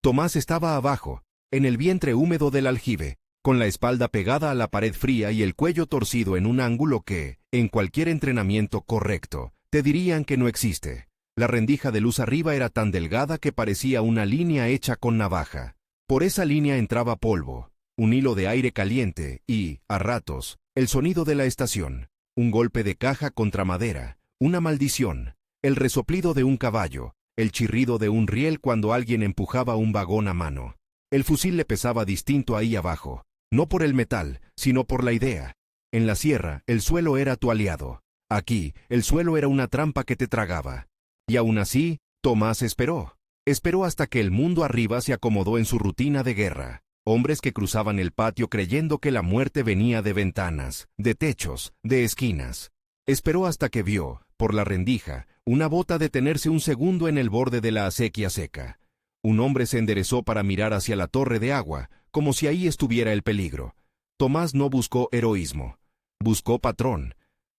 S1: Tomás estaba abajo, en el vientre húmedo del aljibe, con la espalda pegada a la pared fría y el cuello torcido en un ángulo que, en cualquier entrenamiento correcto, te dirían que no existe. La rendija de luz arriba era tan delgada que parecía una línea hecha con navaja. Por esa línea entraba polvo, un hilo de aire caliente y, a ratos, el sonido de la estación, un golpe de caja contra madera, una maldición, el resoplido de un caballo, el chirrido de un riel cuando alguien empujaba un vagón a mano. El fusil le pesaba distinto ahí abajo, no por el metal, sino por la idea. En la sierra, el suelo era tu aliado. Aquí, el suelo era una trampa que te tragaba. Y aún así, Tomás esperó. Esperó hasta que el mundo arriba se acomodó en su rutina de guerra. Hombres que cruzaban el patio creyendo que la muerte venía de ventanas, de techos, de esquinas. Esperó hasta que vio, por la rendija, una bota detenerse un segundo en el borde de la acequia seca. Un hombre se enderezó para mirar hacia la torre de agua, como si ahí estuviera el peligro. Tomás no buscó heroísmo. Buscó patrón.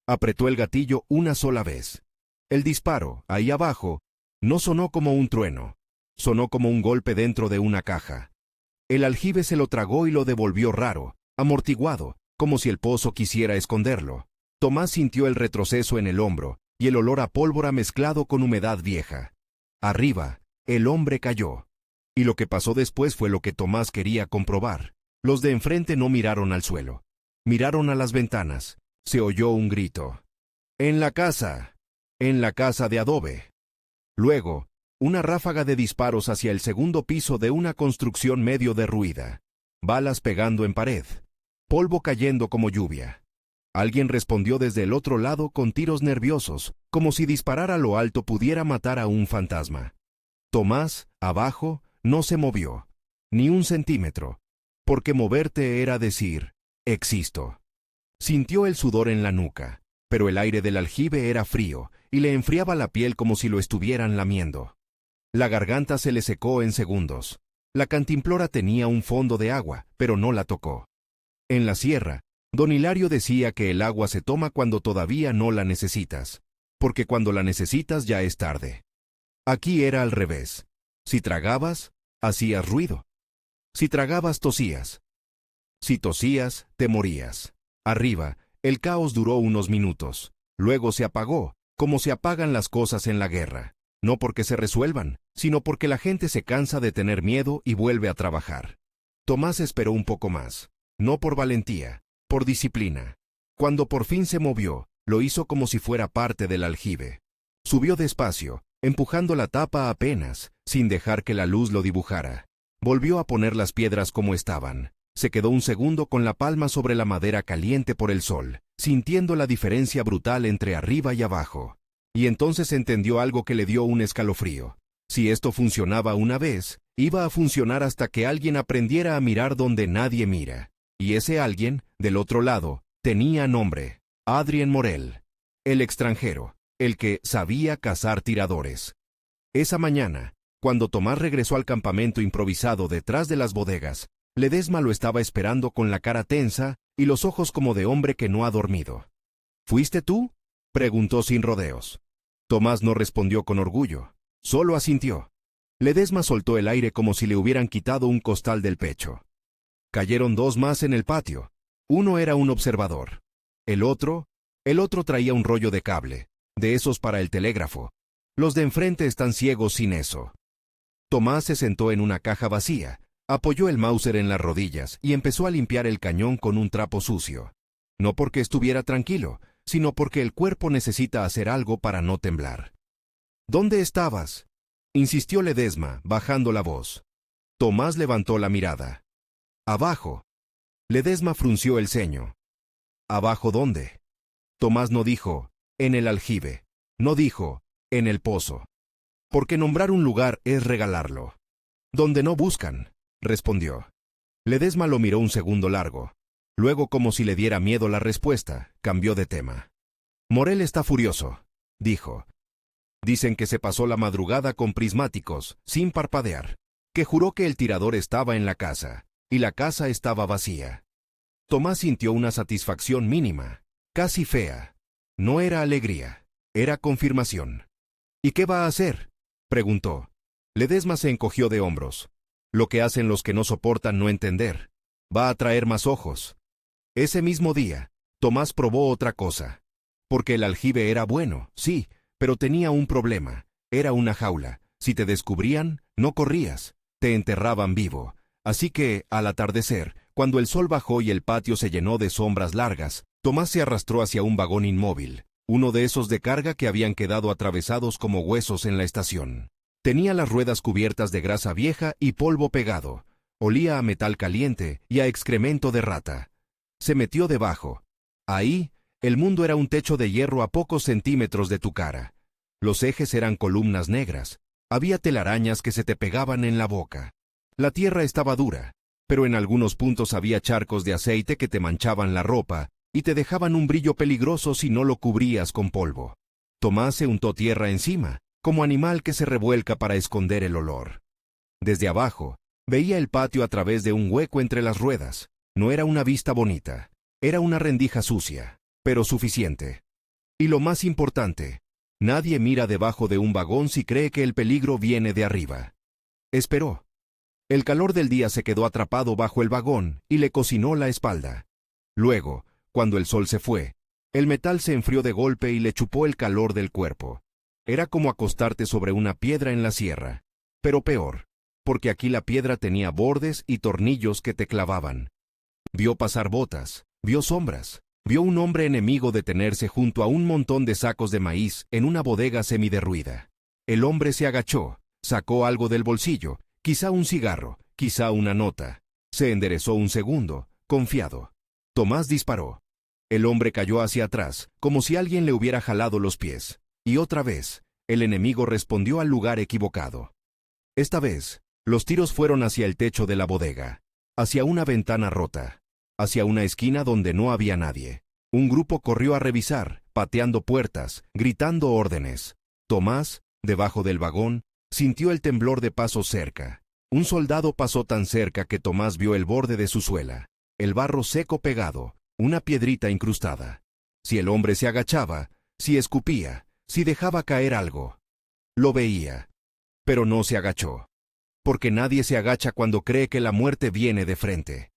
S1: Apretó el gatillo una sola vez. El disparo, ahí abajo, no sonó como un trueno. Sonó como un golpe dentro de una caja. El aljibe se lo tragó y lo devolvió raro, amortiguado, como si el pozo quisiera esconderlo. Tomás sintió el retroceso en el hombro y el olor a pólvora mezclado con humedad vieja. Arriba, el hombre cayó. Y lo que pasó después fue lo que Tomás quería comprobar. Los de enfrente no miraron al suelo. Miraron a las ventanas. Se oyó un grito. ¡En la casa! ¡En la casa de adobe! Luego, una ráfaga de disparos hacia el segundo piso de una construcción medio derruida. Balas pegando en pared. Polvo cayendo como lluvia. Alguien respondió desde el otro lado con tiros nerviosos, como si disparar a lo alto pudiera matar a un fantasma. Tomás, abajo, no se movió, ni un centímetro, porque moverte era decir, existo. Sintió el sudor en la nuca, pero el aire del aljibe era frío y le enfriaba la piel como si lo estuvieran lamiendo. La garganta se le secó en segundos. La cantimplora tenía un fondo de agua, pero no la tocó. En la sierra, don Hilario decía que el agua se toma cuando todavía no la necesitas, porque cuando la necesitas ya es tarde. Aquí era al revés. Si tragabas, hacías ruido. Si tragabas, tosías. Si tosías, te morías. Arriba, el caos duró unos minutos. Luego se apagó, como se apagan las cosas en la guerra. No porque se resuelvan, sino porque la gente se cansa de tener miedo y vuelve a trabajar. Tomás esperó un poco más. No por valentía, por disciplina. Cuando por fin se movió, lo hizo como si fuera parte del aljibe. Subió despacio, empujando la tapa apenas, sin dejar que la luz lo dibujara. Volvió a poner las piedras como estaban. Se quedó un segundo con la palma sobre la madera caliente por el sol, sintiendo la diferencia brutal entre arriba y abajo. Y entonces entendió algo que le dio un escalofrío. Si esto funcionaba una vez, iba a funcionar hasta que alguien aprendiera a mirar donde nadie mira. Y ese alguien, del otro lado, tenía nombre: Adrien Morel, el extranjero, el que sabía cazar tiradores. Esa mañana, cuando Tomás regresó al campamento improvisado detrás de las bodegas, Ledesma lo estaba esperando con la cara tensa y los ojos como de hombre que no ha dormido. ¿Fuiste tú?, preguntó sin rodeos. Tomás no respondió con orgullo, solo asintió. Ledesma soltó el aire como si le hubieran quitado un costal del pecho. Cayeron dos más en el patio. Uno era un observador. El otro traía un rollo de cable, de esos para el telégrafo. Los de enfrente están ciegos sin eso. Tomás se sentó en una caja vacía, apoyó el Mauser en las rodillas y empezó a limpiar el cañón con un trapo sucio. No porque estuviera tranquilo, sino porque el cuerpo necesita hacer algo para no temblar. ¿Dónde estabas?, insistió Ledesma, bajando la voz. Tomás levantó la mirada. Abajo. Ledesma frunció el ceño. ¿Abajo dónde? Tomás no dijo, en el aljibe. No dijo, en el pozo. Porque nombrar un lugar es regalarlo. Donde no buscan, respondió. Ledesma lo miró un segundo largo. Luego, como si le diera miedo la respuesta, cambió de tema. Morel está furioso. dijo. Dicen que se pasó la madrugada con prismáticos, sin parpadear, que juró que el tirador estaba en la casa, y la casa estaba vacía. Tomás sintió una satisfacción mínima, casi fea. No era alegría, era confirmación. ¿Y qué va a hacer?, preguntó. Ledesma se encogió de hombros. Lo que hacen los que no soportan no entender. Va a traer más ojos. Ese mismo día, Tomás probó otra cosa. Porque el aljibe era bueno, sí, pero tenía un problema. Era una jaula. Si te descubrían, no corrías. Te enterraban vivo. Así que, al atardecer, cuando el sol bajó y el patio se llenó de sombras largas, Tomás se arrastró hacia un vagón inmóvil, uno de esos de carga que habían quedado atravesados como huesos en la estación. Tenía las ruedas cubiertas de grasa vieja y polvo pegado. Olía a metal caliente y a excremento de rata. Se metió debajo. Ahí, el mundo era un techo de hierro a pocos centímetros de tu cara. Los ejes eran columnas negras. Había telarañas que se te pegaban en la boca. La tierra estaba dura, pero en algunos puntos había charcos de aceite que te manchaban la ropa y te dejaban un brillo peligroso si no lo cubrías con polvo. Tomás se untó tierra encima, como animal que se revuelca para esconder el olor. Desde abajo, veía el patio a través de un hueco entre las ruedas. No era una vista bonita, era una rendija sucia, pero suficiente. Y lo más importante, nadie mira debajo de un vagón si cree que el peligro viene de arriba. Esperó. El calor del día se quedó atrapado bajo el vagón y le cocinó la espalda. Luego, cuando el sol se fue, el metal se enfrió de golpe y le chupó el calor del cuerpo. Era como acostarte sobre una piedra en la sierra, pero peor, porque aquí la piedra tenía bordes y tornillos que te clavaban. Vio pasar botas, vio sombras, vio un hombre enemigo detenerse junto a un montón de sacos de maíz en una bodega semiderruida. El hombre se agachó, sacó algo del bolsillo, quizá un cigarro, quizá una nota. Se enderezó un segundo, confiado. Tomás disparó. El hombre cayó hacia atrás, como si alguien le hubiera jalado los pies. Y otra vez, el enemigo respondió al lugar equivocado. Esta vez, los tiros fueron hacia el techo de la bodega, hacia una ventana rota, hacia una esquina donde no había nadie. Un grupo corrió a revisar, pateando puertas, gritando órdenes. Tomás, debajo del vagón, sintió el temblor de pasos cerca. Un soldado pasó tan cerca que Tomás vio el borde de su suela, el barro seco pegado, una piedrita incrustada. Si el hombre se agachaba, si escupía, si dejaba caer algo. Lo veía. Pero no se agachó. Porque nadie se agacha cuando cree que la muerte viene de frente.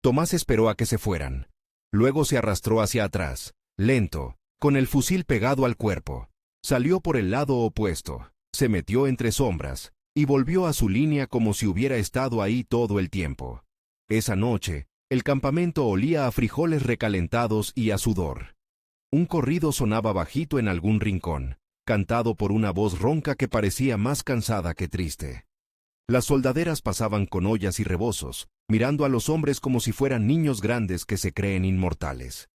S1: Tomás esperó a que se fueran. Luego se arrastró hacia atrás, lento, con el fusil pegado al cuerpo. Salió por el lado opuesto. Se metió entre sombras, y volvió a su línea como si hubiera estado ahí todo el tiempo. Esa noche, el campamento olía a frijoles recalentados y a sudor. Un corrido sonaba bajito en algún rincón, cantado por una voz ronca que parecía más cansada que triste. Las soldaderas pasaban con ollas y rebozos, mirando a los hombres como si fueran niños grandes que se creen inmortales.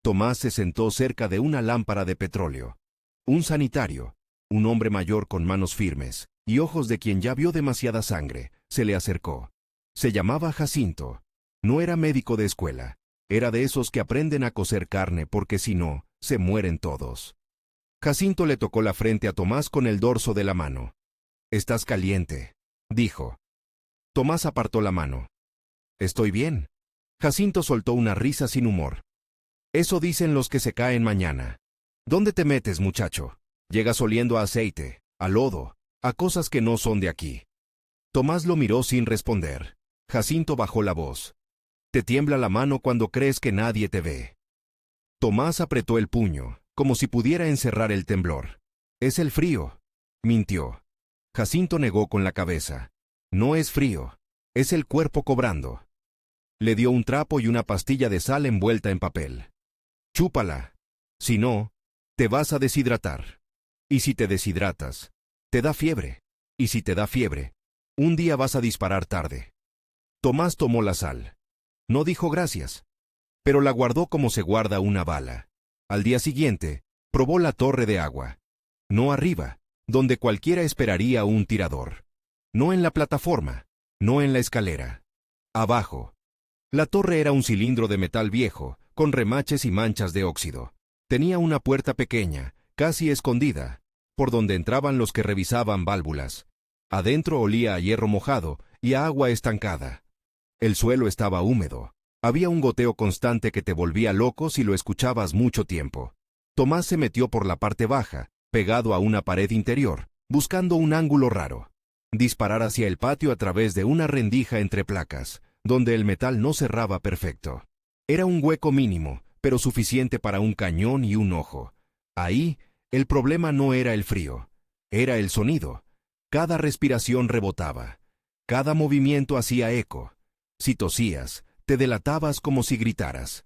S1: Tomás se sentó cerca de una lámpara de petróleo. Un sanitario, un hombre mayor con manos firmes y ojos de quien ya vio demasiada sangre, se le acercó. Se llamaba Jacinto. No era médico de escuela. Era de esos que aprenden a cocer carne porque si no, se mueren todos. Jacinto le tocó la frente a Tomás con el dorso de la mano. «Estás caliente», dijo. Tomás apartó la mano. «Estoy bien». Jacinto soltó una risa sin humor. «Eso dicen los que se caen mañana. ¿Dónde te metes, muchacho? Llegas oliendo a aceite, a lodo, a cosas que no son de aquí». Tomás lo miró sin responder. Jacinto bajó la voz. «Te tiembla la mano cuando crees que nadie te ve». Tomás apretó el puño, como si pudiera encerrar el temblor. «Es el frío», mintió. Jacinto negó con la cabeza. «No es frío, es el cuerpo cobrando». Le dio un trapo y una pastilla de sal envuelta en papel. «Chúpala. Si no, te vas a deshidratar. Y si te deshidratas, te da fiebre. Y si te da fiebre, un día vas a disparar tarde». Tomás tomó la sal. No dijo gracias, pero la guardó como se guarda una bala. Al día siguiente, probó la torre de agua. No arriba, donde cualquiera esperaría un tirador. No en la plataforma, no en la escalera. Abajo. La torre era un cilindro de metal viejo, con remaches y manchas de óxido. Tenía una puerta pequeña, casi escondida, por donde entraban los que revisaban válvulas. Adentro olía a hierro mojado y a agua estancada. El suelo estaba húmedo. Había un goteo constante que te volvía loco si lo escuchabas mucho tiempo. Tomás se metió por la parte baja, pegado a una pared interior, buscando un ángulo raro. Disparar hacia el patio a través de una rendija entre placas, donde el metal no cerraba perfecto. Era un hueco mínimo, pero suficiente para un cañón y un ojo. Ahí, el problema no era el frío, era el sonido. Cada respiración rebotaba. Cada movimiento hacía eco. Si tosías, te delatabas como si gritaras.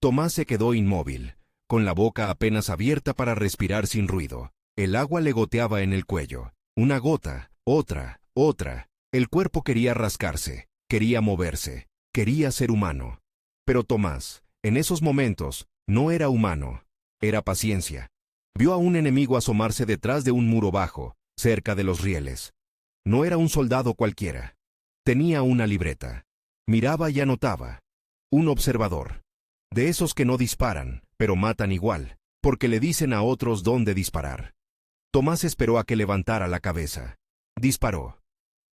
S1: Tomás se quedó inmóvil, con la boca apenas abierta para respirar sin ruido. El agua le goteaba en el cuello. Una gota, otra, otra. El cuerpo quería rascarse, quería moverse, quería ser humano. Pero Tomás, en esos momentos, no era humano. Era paciencia. Vio a un enemigo asomarse detrás de un muro bajo, cerca de los rieles. No era un soldado cualquiera. Tenía una libreta. Miraba y anotaba. Un observador. De esos que no disparan, pero matan igual, porque le dicen a otros dónde disparar. Tomás esperó a que levantara la cabeza. Disparó.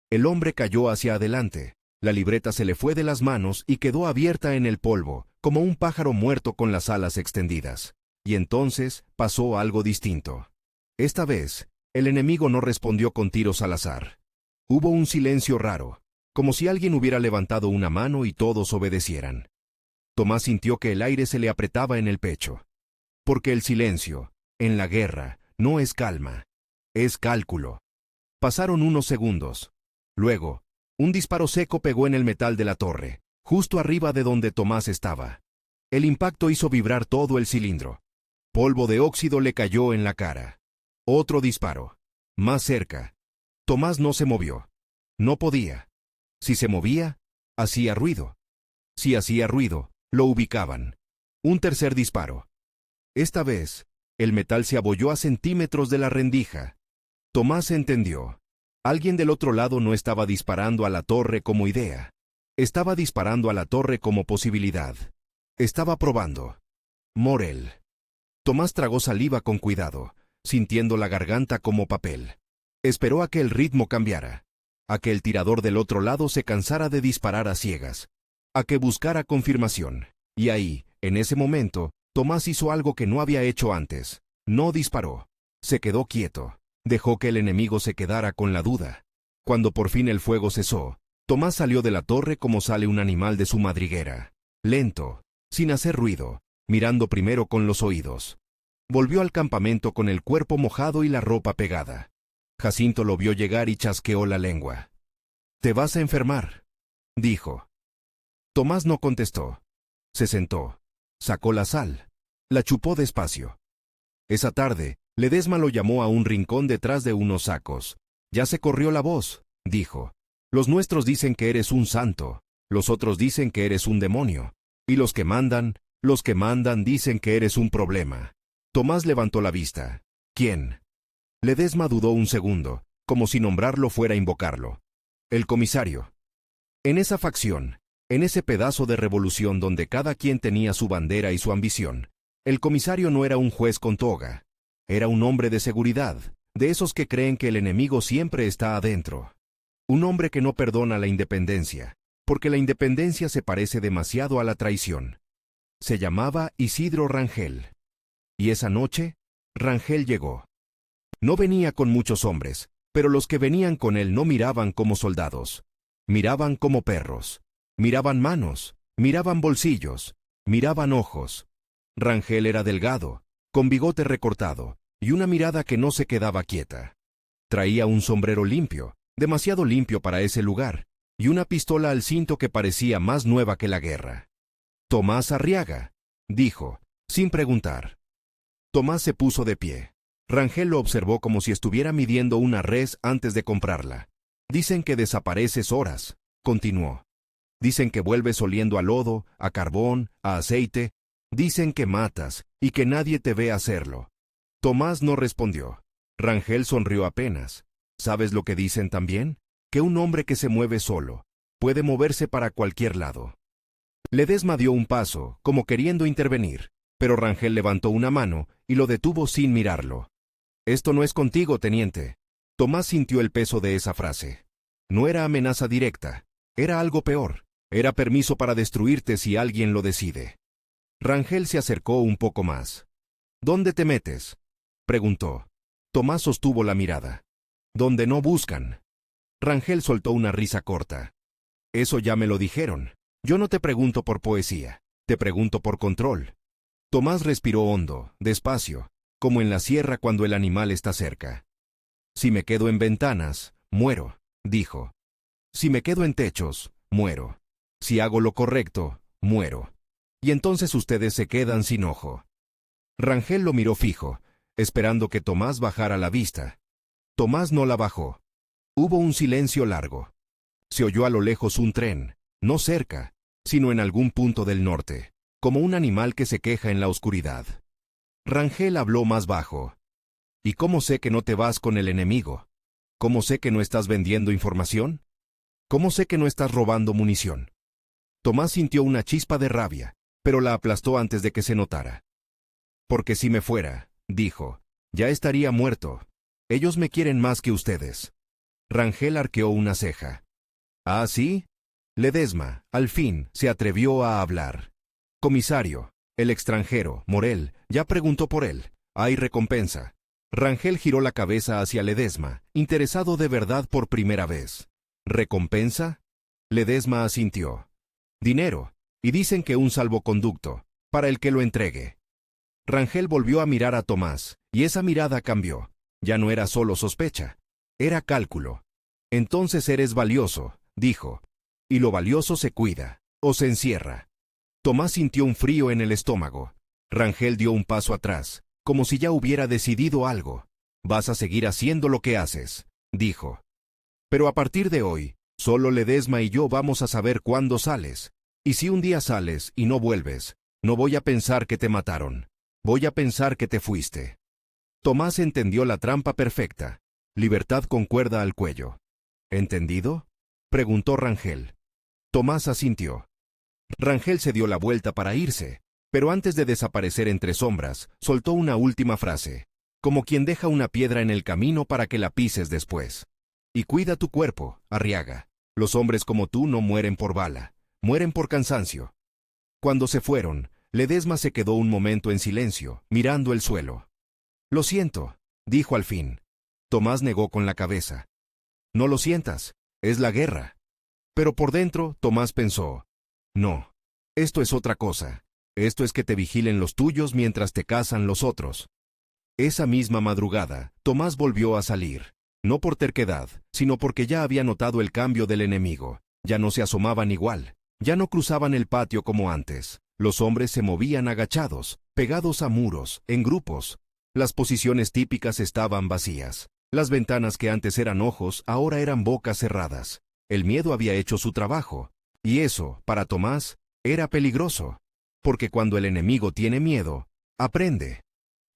S1: El hombre cayó hacia adelante. La libreta se le fue de las manos y quedó abierta en el polvo, como un pájaro muerto con las alas extendidas. Y entonces pasó algo distinto. Esta vez, el enemigo no respondió con tiros al azar. Hubo un silencio raro, como si alguien hubiera levantado una mano y todos obedecieran. Tomás sintió que el aire se le apretaba en el pecho. Porque el silencio, en la guerra, no es calma, es cálculo. Pasaron unos segundos. Luego, un disparo seco pegó en el metal de la torre, justo arriba de donde Tomás estaba. El impacto hizo vibrar todo el cilindro. Polvo de óxido le cayó en la cara. Otro disparo. Más cerca. Tomás no se movió. No podía. Si se movía, hacía ruido. Si hacía ruido, lo ubicaban. Un tercer disparo. Esta vez, el metal se abolló a centímetros de la rendija. Tomás entendió. Alguien del otro lado no estaba disparando a la torre como idea. Estaba disparando a la torre como posibilidad. Estaba probando. Morel. Tomás tragó saliva con cuidado, sintiendo la garganta como papel. Esperó a que el ritmo cambiara, a que el tirador del otro lado se cansara de disparar a ciegas, a que buscara confirmación. Y ahí, en ese momento, Tomás hizo algo que no había hecho antes. No disparó. Se quedó quieto. Dejó que el enemigo se quedara con la duda. Cuando por fin el fuego cesó, Tomás salió de la torre como sale un animal de su madriguera. Lento, sin hacer ruido, mirando primero con los oídos. Volvió al campamento con el cuerpo mojado y la ropa pegada. Jacinto lo vio llegar y chasqueó la lengua. «¿Te vas a enfermar?», dijo. Tomás no contestó. Se sentó. Sacó la sal. La chupó despacio. Esa tarde, Ledesma lo llamó a un rincón detrás de unos sacos. «Ya se corrió la voz», dijo. «Los nuestros dicen que eres un santo. Los otros dicen que eres un demonio. Y los que mandan dicen que eres un problema». Tomás levantó la vista. «¿Quién?». Ledesma dudó un segundo, como si nombrarlo fuera invocarlo. «El comisario». En esa facción, en ese pedazo de revolución donde cada quien tenía su bandera y su ambición, el comisario no era un juez con toga. Era un hombre de seguridad, de esos que creen que el enemigo siempre está adentro. Un hombre que no perdona la independencia, porque la independencia se parece demasiado a la traición. Se llamaba Isidro Rangel. Y esa noche, Rangel llegó. No venía con muchos hombres, pero los que venían con él no miraban como soldados. Miraban como perros. Miraban manos, miraban bolsillos, miraban ojos. Rangel era delgado, con bigote recortado, y una mirada que no se quedaba quieta. Traía un sombrero limpio, demasiado limpio para ese lugar, y una pistola al cinto que parecía más nueva que la guerra. «Tomás Arriaga», dijo, sin preguntar. Tomás se puso de pie. Rangel lo observó como si estuviera midiendo una res antes de comprarla. «Dicen que desapareces horas», continuó. «Dicen que vuelves oliendo a lodo, a carbón, a aceite. Dicen que matas y que nadie te ve hacerlo». Tomás no respondió. Rangel sonrió apenas. «¿Sabes lo que dicen también? Que un hombre que se mueve solo puede moverse para cualquier lado». Ledesma dio un paso, como queriendo intervenir, pero Rangel levantó una mano y lo detuvo sin mirarlo. «Esto no es contigo, teniente». Tomás sintió el peso de esa frase. No era amenaza directa, era algo peor. Era permiso para destruirte si alguien lo decide. Rangel se acercó un poco más. «¿Dónde te metes?», preguntó. Tomás sostuvo la mirada. «Donde no buscan». Rangel soltó una risa corta. «Eso ya me lo dijeron. Yo no te pregunto por poesía, te pregunto por control». Tomás respiró hondo, despacio, como en la sierra cuando el animal está cerca. «Si me quedo en ventanas, muero», dijo. «Si me quedo en techos, muero. Si hago lo correcto, muero. Y entonces ustedes se quedan sin ojo». Rangel lo miró fijo, esperando que Tomás bajara la vista. Tomás no la bajó. Hubo un silencio largo. Se oyó a lo lejos un tren, no cerca, sino en algún punto del norte, como un animal que se queja en la oscuridad. Rangel habló más bajo. «¿Y cómo sé que no te vas con el enemigo? ¿Cómo sé que no estás vendiendo información? ¿Cómo sé que no estás robando munición?». Tomás sintió una chispa de rabia, pero la aplastó antes de que se notara. «Porque si me fuera», dijo, «ya estaría muerto. Ellos me quieren más que ustedes». Rangel arqueó una ceja. «¿Ah, sí?». Ledesma, al fin, se atrevió a hablar. «Comisario, el extranjero, Morel, ya preguntó por él. Hay recompensa». Rangel giró la cabeza hacia Ledesma, interesado de verdad por primera vez. «¿Recompensa?». Ledesma asintió. «Dinero, y dicen que un salvoconducto, para el que lo entregue». Rangel volvió a mirar a Tomás, y esa mirada cambió. Ya no era solo sospecha, era cálculo. «Entonces eres valioso», dijo. «Y lo valioso se cuida, o se encierra». Tomás sintió un frío en el estómago. Rangel dio un paso atrás, como si ya hubiera decidido algo. «Vas a seguir haciendo lo que haces», dijo. «Pero a partir de hoy, solo Ledesma y yo vamos a saber cuándo sales. Y si un día sales y no vuelves, no voy a pensar que te mataron. Voy a pensar que te fuiste». Tomás entendió la trampa perfecta. Libertad con cuerda al cuello. «¿Entendido?», preguntó Rangel. Tomás asintió. Rangel se dio la vuelta para irse, pero antes de desaparecer entre sombras, soltó una última frase, como quien deja una piedra en el camino para que la pises después. «Y cuida tu cuerpo, Arriaga. Los hombres como tú no mueren por bala, mueren por cansancio». Cuando se fueron, Ledesma se quedó un momento en silencio, mirando el suelo. «Lo siento», dijo al fin. Tomás negó con la cabeza. «No lo sientas, es la guerra». Pero por dentro, Tomás pensó, «No, esto es otra cosa. Esto es que te vigilen los tuyos mientras te cazan los otros». Esa misma madrugada, Tomás volvió a salir. No por terquedad, sino porque ya había notado el cambio del enemigo. Ya no se asomaban igual, ya no cruzaban el patio como antes. Los hombres se movían agachados, pegados a muros, en grupos. Las posiciones típicas estaban vacías. Las ventanas que antes eran ojos, ahora eran bocas cerradas. El miedo había hecho su trabajo. Y eso, para Tomás, era peligroso. Porque cuando el enemigo tiene miedo, aprende.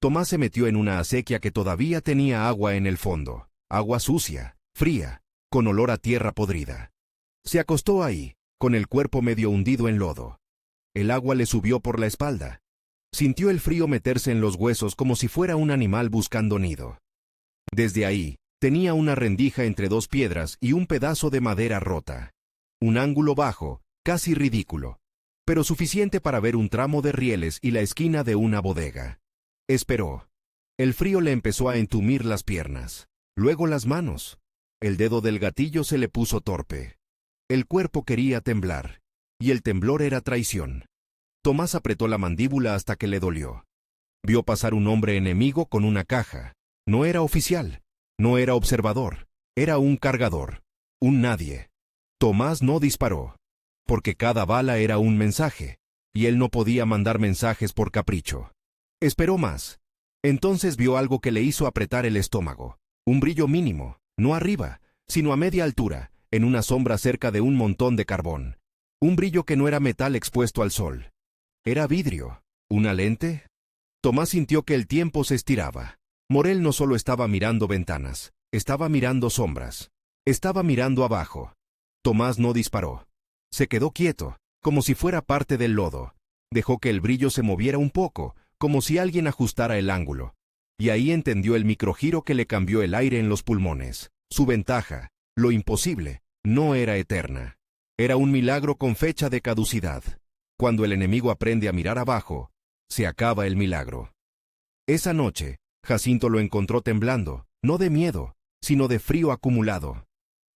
S1: Tomás se metió en una acequia que todavía tenía agua en el fondo. Agua sucia, fría, con olor a tierra podrida. Se acostó ahí, con el cuerpo medio hundido en lodo. El agua le subió por la espalda. Sintió el frío meterse en los huesos como si fuera un animal buscando nido. Desde ahí, tenía una rendija entre dos piedras y un pedazo de madera rota. Un ángulo bajo, casi ridículo, pero suficiente para ver un tramo de rieles y la esquina de una bodega. Esperó. El frío le empezó a entumir las piernas, luego las manos. El dedo del gatillo se le puso torpe. El cuerpo quería temblar, y el temblor era traición. Tomás apretó la mandíbula hasta que le dolió. Vio pasar un hombre enemigo con una caja. No era oficial, no era observador, era un cargador, un nadie. Tomás no disparó, porque cada bala era un mensaje, y él no podía mandar mensajes por capricho. Esperó más. Entonces vio algo que le hizo apretar el estómago. Un brillo mínimo, no arriba, sino a media altura, en una sombra cerca de un montón de carbón. Un brillo que no era metal expuesto al sol. Era vidrio. ¿Una lente? Tomás sintió que el tiempo se estiraba. Morel no solo estaba mirando ventanas, estaba mirando sombras. Estaba mirando abajo. Tomás no disparó. Se quedó quieto, como si fuera parte del lodo. Dejó que el brillo se moviera un poco, como si alguien ajustara el ángulo. Y ahí entendió el microgiro que le cambió el aire en los pulmones. Su ventaja, lo imposible, no era eterna. Era un milagro con fecha de caducidad. Cuando el enemigo aprende a mirar abajo, se acaba el milagro. Esa noche, Jacinto lo encontró temblando, no de miedo, sino de frío acumulado.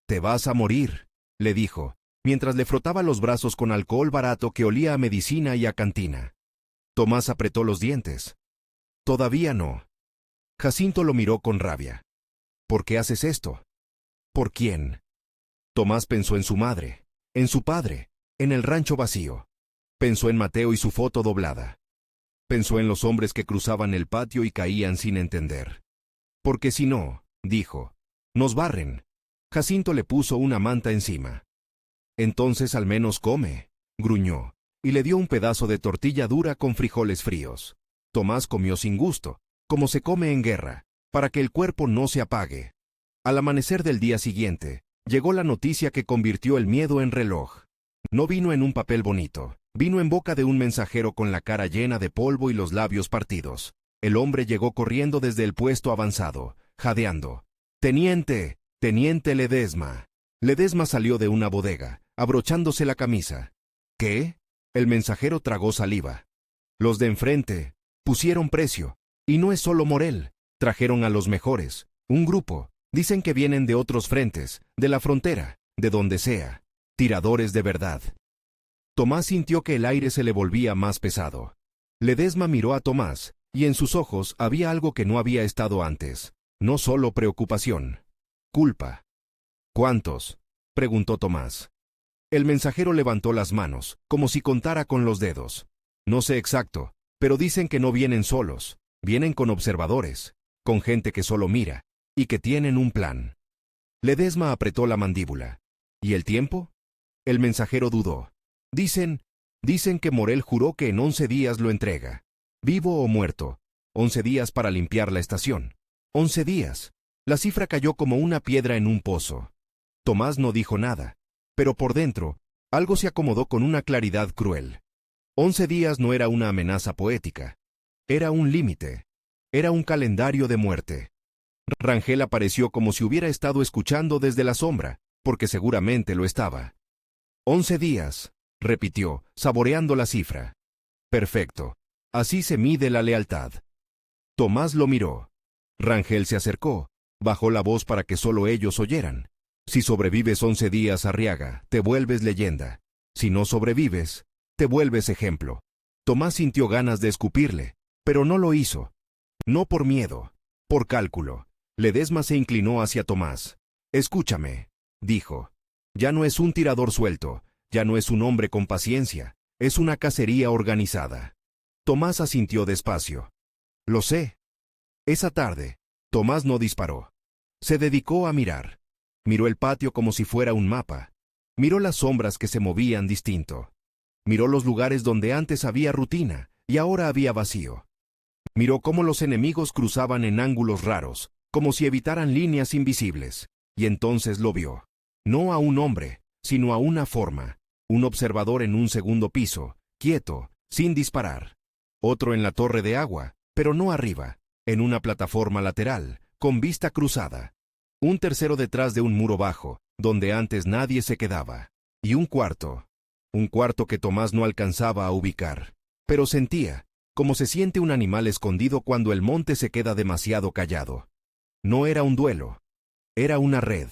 S1: «Te vas a morir», le dijo, mientras le frotaba los brazos con alcohol barato que olía a medicina y a cantina. Tomás apretó los dientes. «Todavía no». Jacinto lo miró con rabia. «¿Por qué haces esto?» «¿Por quién?» Tomás pensó en su madre, en su padre, en el rancho vacío. Pensó en Mateo y su foto doblada. Pensó en los hombres que cruzaban el patio y caían sin entender. «Porque si no», dijo, «nos barren». Jacinto le puso una manta encima. «Entonces al menos come», gruñó, y le dio un pedazo de tortilla dura con frijoles fríos. Tomás comió sin gusto, como se come en guerra, para que el cuerpo no se apague. Al amanecer del día siguiente, llegó la noticia que convirtió el miedo en reloj. No vino en un papel bonito, vino en boca de un mensajero con la cara llena de polvo y los labios partidos. El hombre llegó corriendo desde el puesto avanzado, jadeando. «Teniente, teniente Ledesma». Ledesma salió de una bodega, abrochándose la camisa. «¿Qué?» El mensajero tragó saliva. «Los de enfrente pusieron precio, y no es solo Morel, trajeron a los mejores, un grupo, dicen que vienen de otros frentes, de la frontera, de donde sea, tiradores de verdad». Tomás sintió que el aire se le volvía más pesado. Ledesma miró a Tomás, y en sus ojos había algo que no había estado antes, no solo preocupación, culpa. «¿Cuántos?», preguntó Tomás. El mensajero levantó las manos, como si contara con los dedos. «No sé exacto, pero dicen que no vienen solos, vienen con observadores, con gente que solo mira, y que tienen un plan». Ledesma apretó la mandíbula. «¿Y el tiempo?». El mensajero dudó. Dicen que Morel juró que en 11 días lo entrega, vivo o muerto. 11 días para limpiar la estación. 11 días. La cifra cayó como una piedra en un pozo. Tomás no dijo nada, pero por dentro, algo se acomodó con una claridad cruel. 11 días no era una amenaza poética. Era un límite. Era un calendario de muerte. Rangel apareció como si hubiera estado escuchando desde la sombra, porque seguramente lo estaba. 11 días, repitió, saboreando la cifra. Perfecto. Así se mide la lealtad. Tomás lo miró. Rangel se acercó, bajó la voz para que solo ellos oyeran. Si sobrevives 11 días, Arriaga, te vuelves leyenda. Si no sobrevives, te vuelves ejemplo. Tomás sintió ganas de escupirle, pero no lo hizo. No por miedo, por cálculo. Ledesma se inclinó hacia Tomás. «Escúchame», dijo. «Ya no es un tirador suelto, ya no es un hombre con paciencia, es una cacería organizada». Tomás asintió despacio. «Lo sé». Esa tarde, Tomás no disparó. Se dedicó a mirar. Miró el patio como si fuera un mapa. Miró las sombras que se movían distinto. Miró los lugares donde antes había rutina y ahora había vacío. Miró cómo los enemigos cruzaban en ángulos raros, como si evitaran líneas invisibles. Y entonces lo vio. No a un hombre, sino a una forma. Un observador en un segundo piso, quieto, sin disparar. Otro en la torre de agua, pero no arriba, en una plataforma lateral, con vista cruzada. Un tercero detrás de un muro bajo, donde antes nadie se quedaba. Y un cuarto que Tomás no alcanzaba a ubicar. Pero sentía, como se siente un animal escondido cuando el monte se queda demasiado callado. No era un duelo. Era una red.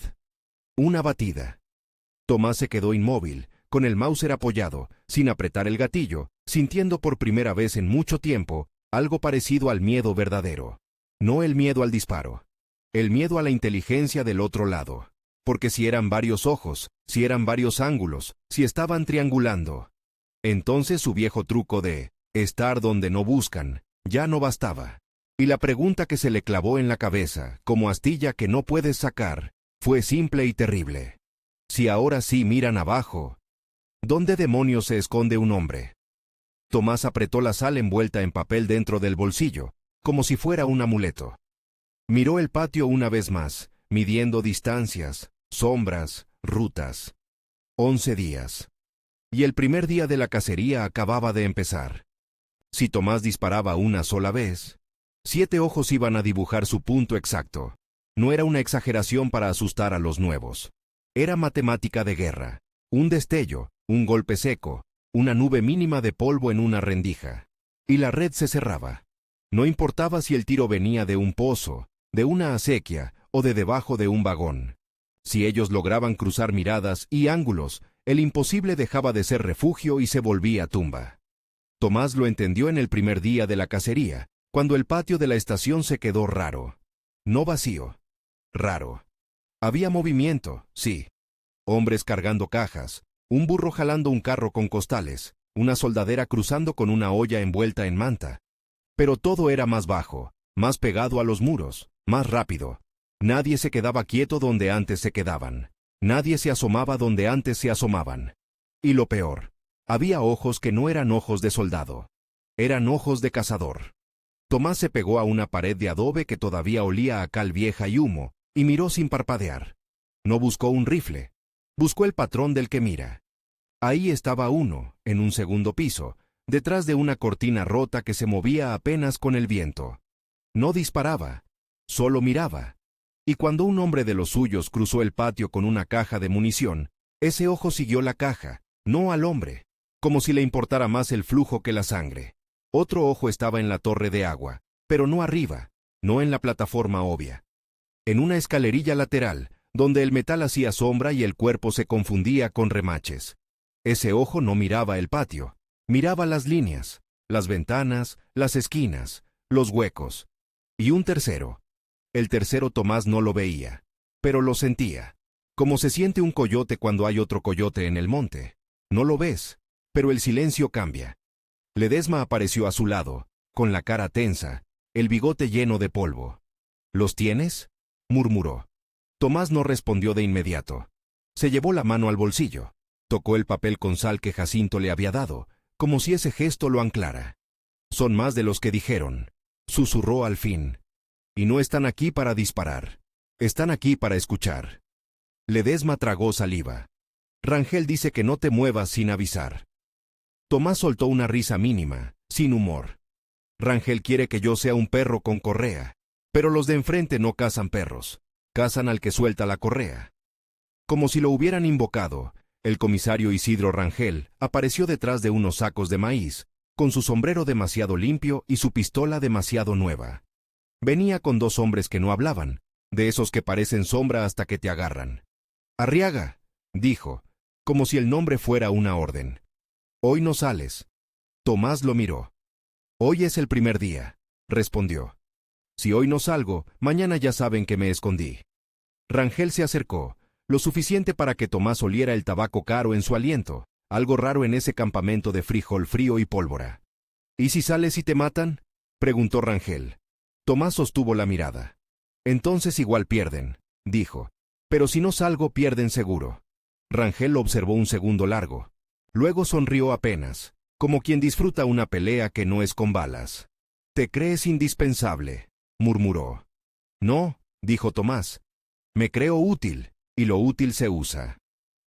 S1: Una batida. Tomás se quedó inmóvil, con el Mauser apoyado, sin apretar el gatillo, sintiendo por primera vez en mucho tiempo algo parecido al miedo verdadero. No el miedo al disparo. El miedo a la inteligencia del otro lado. Porque si eran varios ojos, si eran varios ángulos, si estaban triangulando. Entonces su viejo truco de estar donde no buscan, ya no bastaba. Y la pregunta que se le clavó en la cabeza, como astilla que no puedes sacar, fue simple y terrible. Si ahora sí miran abajo, ¿dónde demonios se esconde un hombre? Tomás apretó la sal envuelta en papel dentro del bolsillo, como si fuera un amuleto. Miró el patio una vez más, midiendo distancias, sombras, rutas. 11 días. Y el primer día de la cacería acababa de empezar. Si Tomás disparaba una sola vez, 7 ojos iban a dibujar su punto exacto. No era una exageración para asustar a los nuevos. Era matemática de guerra. Un destello, un golpe seco, una nube mínima de polvo en una rendija. Y la red se cerraba. No importaba si el tiro venía de un pozo, de una acequia o de debajo de un vagón. Si ellos lograban cruzar miradas y ángulos, el imposible dejaba de ser refugio y se volvía tumba. Tomás lo entendió en el primer día de la cacería, cuando el patio de la estación se quedó raro. No vacío. Raro. Había movimiento, sí. Hombres cargando cajas, un burro jalando un carro con costales, una soldadera cruzando con una olla envuelta en manta. Pero todo era más bajo, más pegado a los muros, más rápido. Nadie se quedaba quieto donde antes se quedaban. Nadie se asomaba donde antes se asomaban. Y lo peor, había ojos que no eran ojos de soldado. Eran ojos de cazador. Tomás se pegó a una pared de adobe que todavía olía a cal vieja y humo, y miró sin parpadear. No buscó un rifle. Buscó el patrón del que mira. Ahí estaba uno, en un segundo piso, detrás de una cortina rota que se movía apenas con el viento. No disparaba, solo miraba. Y cuando un hombre de los suyos cruzó el patio con una caja de munición, ese ojo siguió la caja, no al hombre, como si le importara más el flujo que la sangre. Otro ojo estaba en la torre de agua, pero no arriba, no en la plataforma obvia. En una escalerilla lateral, donde el metal hacía sombra y el cuerpo se confundía con remaches. Ese ojo no miraba el patio, miraba las líneas, las ventanas, las esquinas, los huecos. Y un tercero. El tercero Tomás no lo veía, pero lo sentía, como se siente un coyote cuando hay otro coyote en el monte. No lo ves, pero el silencio cambia. Ledesma apareció a su lado, con la cara tensa, el bigote lleno de polvo. ¿Los tienes?, murmuró. Tomás no respondió de inmediato. Se llevó la mano al bolsillo, tocó el papel con sal que Jacinto le había dado, como si ese gesto lo anclara. Son más de los que dijeron, susurró al fin. Y no están aquí para disparar. Están aquí para escuchar. Ledesma tragó saliva. Rangel dice que no te muevas sin avisar. Tomás soltó una risa mínima, sin humor. Rangel quiere que yo sea un perro con correa, pero los de enfrente no cazan perros, cazan al que suelta la correa. Como si lo hubieran invocado, el comisario Isidro Rangel apareció detrás de unos sacos de maíz, con su sombrero demasiado limpio y su pistola demasiado nueva. Venía con 2 hombres que no hablaban, de esos que parecen sombra hasta que te agarran. Arriaga, dijo, como si el nombre fuera una orden. Hoy no sales. Tomás lo miró. Hoy es el primer día, respondió. Si hoy no salgo, mañana ya saben que me escondí. Rangel se acercó, lo suficiente para que Tomás oliera el tabaco caro en su aliento, algo raro en ese campamento de frijol frío y pólvora. ¿Y si sales y te matan?, preguntó Rangel. Tomás sostuvo la mirada. Entonces igual pierden, dijo. Pero si no salgo, pierden seguro. Rangel lo observó un segundo largo. Luego sonrió apenas, como quien disfruta una pelea que no es con balas. «Te crees indispensable», murmuró. «No», dijo Tomás. «Me creo útil, y lo útil se usa».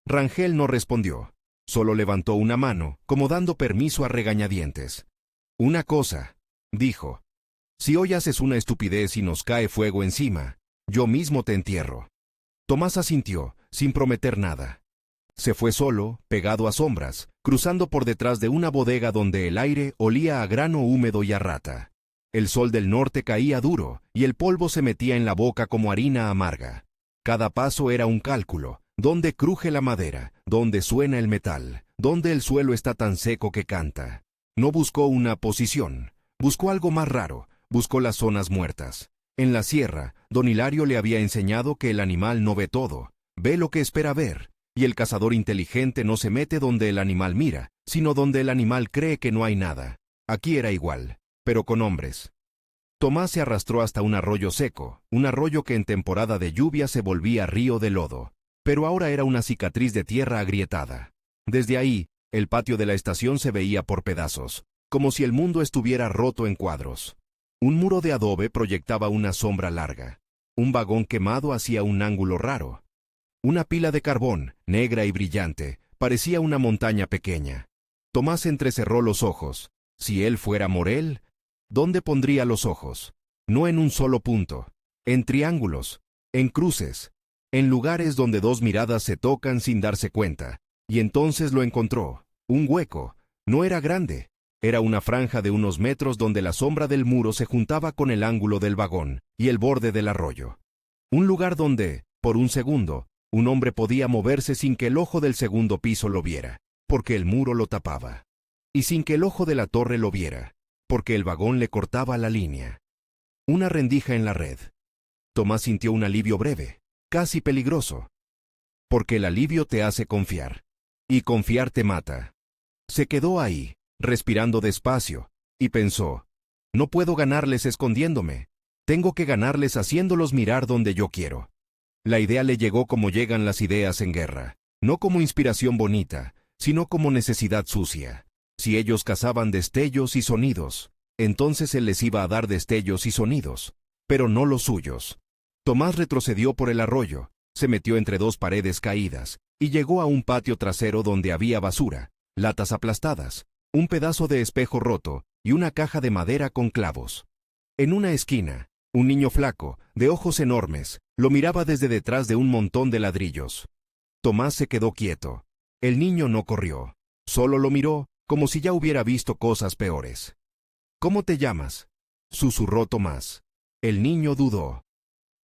S1: Rangel no respondió. Solo levantó una mano, como dando permiso a regañadientes. «Una cosa», dijo. «Si hoy haces una estupidez y nos cae fuego encima, yo mismo te entierro». Tomás asintió, sin prometer nada. Se fue solo, pegado a sombras, cruzando por detrás de una bodega donde el aire olía a grano húmedo y a rata. El sol del norte caía duro, y el polvo se metía en la boca como harina amarga. Cada paso era un cálculo, dónde cruje la madera, dónde suena el metal, dónde el suelo está tan seco que canta. No buscó una posición, buscó algo más raro, buscó las zonas muertas. En la sierra, don Hilario le había enseñado que el animal no ve todo, ve lo que espera ver. Y el cazador inteligente no se mete donde el animal mira, sino donde el animal cree que no hay nada. Aquí era igual, pero con hombres. Tomás se arrastró hasta un arroyo seco, un arroyo que en temporada de lluvia se volvía río de lodo, pero ahora era una cicatriz de tierra agrietada. Desde ahí, el patio de la estación se veía por pedazos, como si el mundo estuviera roto en cuadros. Un muro de adobe proyectaba una sombra larga. Un vagón quemado hacía un ángulo raro. Una pila de carbón, negra y brillante, parecía una montaña pequeña. Tomás entrecerró los ojos. Si él fuera Morel, ¿dónde pondría los ojos? No en un solo punto, en triángulos, en cruces, en lugares donde dos miradas se tocan sin darse cuenta. Y entonces lo encontró, un hueco. No era grande, era una franja de unos metros donde la sombra del muro se juntaba con el ángulo del vagón y el borde del arroyo. Un lugar donde, por un segundo, un hombre podía moverse sin que el ojo del segundo piso lo viera, porque el muro lo tapaba. Y sin que el ojo de la torre lo viera, porque el vagón le cortaba la línea. Una rendija en la red. Tomás sintió un alivio breve, casi peligroso. Porque el alivio te hace confiar. Y confiar te mata. Se quedó ahí, respirando despacio, y pensó, no puedo ganarles escondiéndome. Tengo que ganarles haciéndolos mirar donde yo quiero. La idea le llegó como llegan las ideas en guerra, no como inspiración bonita, sino como necesidad sucia. Si ellos cazaban destellos y sonidos, entonces él les iba a dar destellos y sonidos, pero no los suyos. Tomás retrocedió por el arroyo, se metió entre dos paredes caídas, y llegó a un patio trasero donde había basura, latas aplastadas, un pedazo de espejo roto y una caja de madera con clavos. En una esquina, un niño flaco, de ojos enormes, lo miraba desde detrás de un montón de ladrillos. Tomás se quedó quieto. El niño no corrió, solo lo miró, como si ya hubiera visto cosas peores. ¿Cómo te llamas?, susurró Tomás. El niño dudó.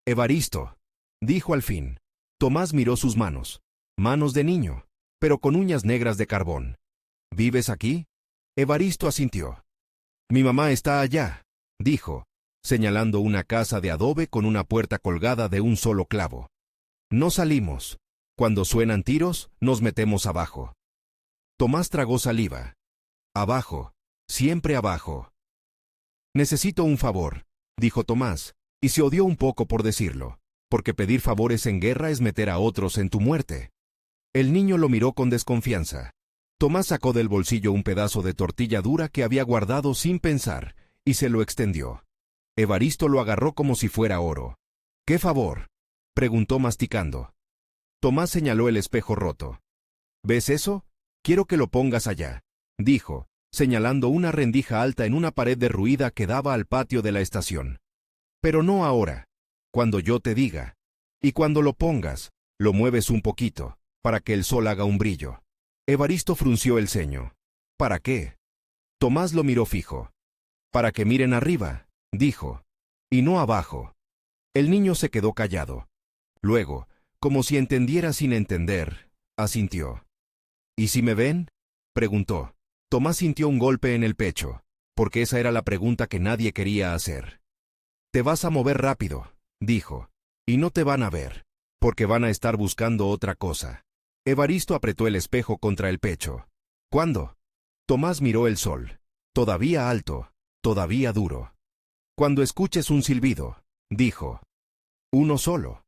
S1: Evaristo, dijo al fin. Tomás miró sus manos. Manos de niño, pero con uñas negras de carbón. ¿Vives aquí? Evaristo asintió. Mi mamá está allá, dijo, señalando una casa de adobe con una puerta colgada de un solo clavo. No salimos. Cuando suenan tiros, nos metemos abajo. Tomás tragó saliva. Abajo, siempre abajo. Necesito un favor, dijo Tomás, y se odió un poco por decirlo, porque pedir favores en guerra es meter a otros en tu muerte. El niño lo miró con desconfianza. Tomás sacó del bolsillo un pedazo de tortilla dura que había guardado sin pensar, y se lo extendió. Evaristo lo agarró como si fuera oro. ¿Qué favor?, preguntó masticando. Tomás señaló el espejo roto. ¿Ves eso? Quiero que lo pongas allá, dijo, señalando una rendija alta en una pared derruida que daba al patio de la estación. Pero no ahora, cuando yo te diga. Y cuando lo pongas, lo mueves un poquito, para que el sol haga un brillo. Evaristo frunció el ceño. ¿Para qué? Tomás lo miró fijo. Para que miren arriba, dijo, y no abajo. El niño se quedó callado. Luego, como si entendiera sin entender, asintió. ¿Y si me ven?, preguntó. Tomás sintió un golpe en el pecho, porque esa era la pregunta que nadie quería hacer. Te vas a mover rápido, dijo, y no te van a ver, porque van a estar buscando otra cosa. Evaristo apretó el espejo contra el pecho. ¿Cuándo? Tomás miró el sol. Todavía alto, todavía duro. Cuando escuches un silbido, dijo. Uno solo.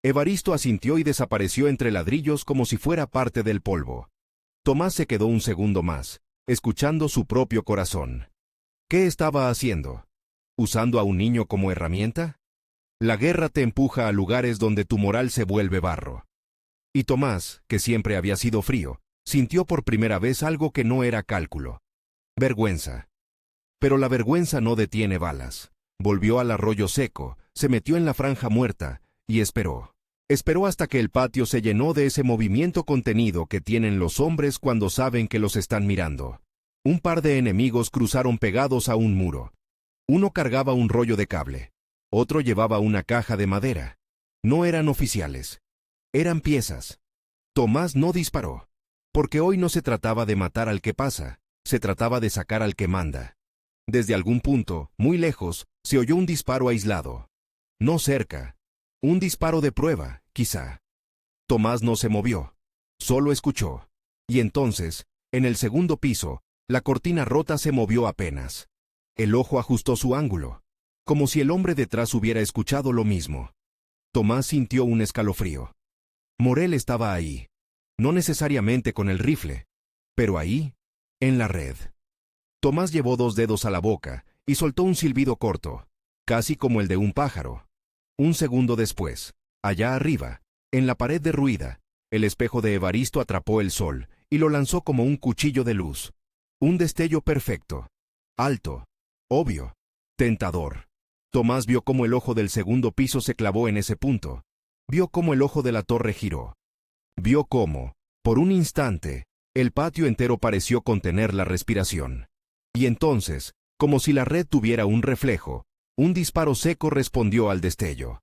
S1: Evaristo asintió y desapareció entre ladrillos como si fuera parte del polvo. Tomás se quedó un segundo más, escuchando su propio corazón. ¿Qué estaba haciendo? ¿Usando a un niño como herramienta? La guerra te empuja a lugares donde tu moral se vuelve barro. Y Tomás, que siempre había sido frío, sintió por primera vez algo que no era cálculo. Vergüenza. Pero la vergüenza no detiene balas. Volvió al arroyo seco, se metió en la franja muerta, y esperó. Esperó hasta que el patio se llenó de ese movimiento contenido que tienen los hombres cuando saben que los están mirando. Un par de enemigos cruzaron pegados a un muro. Uno cargaba un rollo de cable. Otro llevaba una caja de madera. No eran oficiales. Eran piezas. Tomás no disparó. Porque hoy no se trataba de matar al que pasa, se trataba de sacar al que manda. Desde algún punto, muy lejos, se oyó un disparo aislado. No cerca. Un disparo de prueba, quizá. Tomás no se movió. Solo escuchó. Y entonces, en el segundo piso, la cortina rota se movió apenas. El ojo ajustó su ángulo, como si el hombre detrás hubiera escuchado lo mismo. Tomás sintió un escalofrío. Morel estaba ahí. No necesariamente con el rifle, pero ahí, en la red. Tomás llevó 2 dedos a la boca y soltó un silbido corto, casi como el de un pájaro. Un segundo después, allá arriba, en la pared derruida, el espejo de Evaristo atrapó el sol y lo lanzó como un cuchillo de luz. Un destello perfecto. Alto. Obvio. Tentador. Tomás vio cómo el ojo del segundo piso se clavó en ese punto. Vio cómo el ojo de la torre giró. Vio cómo, por un instante, el patio entero pareció contener la respiración. Y entonces, como si la red tuviera un reflejo, un disparo seco respondió al destello.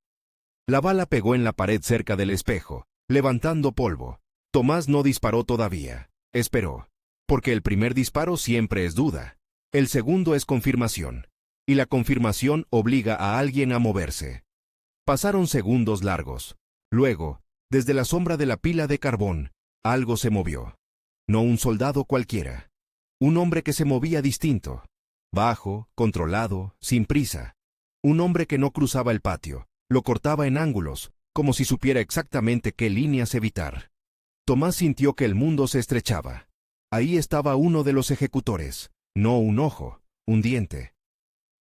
S1: La bala pegó en la pared cerca del espejo, levantando polvo. Tomás no disparó todavía. Esperó. Porque el primer disparo siempre es duda. El segundo es confirmación. Y la confirmación obliga a alguien a moverse. Pasaron segundos largos. Luego, desde la sombra de la pila de carbón, algo se movió. No un soldado cualquiera. Un hombre que se movía distinto. Bajo, controlado, sin prisa. Un hombre que no cruzaba el patio, lo cortaba en ángulos, como si supiera exactamente qué líneas evitar. Tomás sintió que el mundo se estrechaba. Ahí estaba uno de los ejecutores, no un ojo, un diente.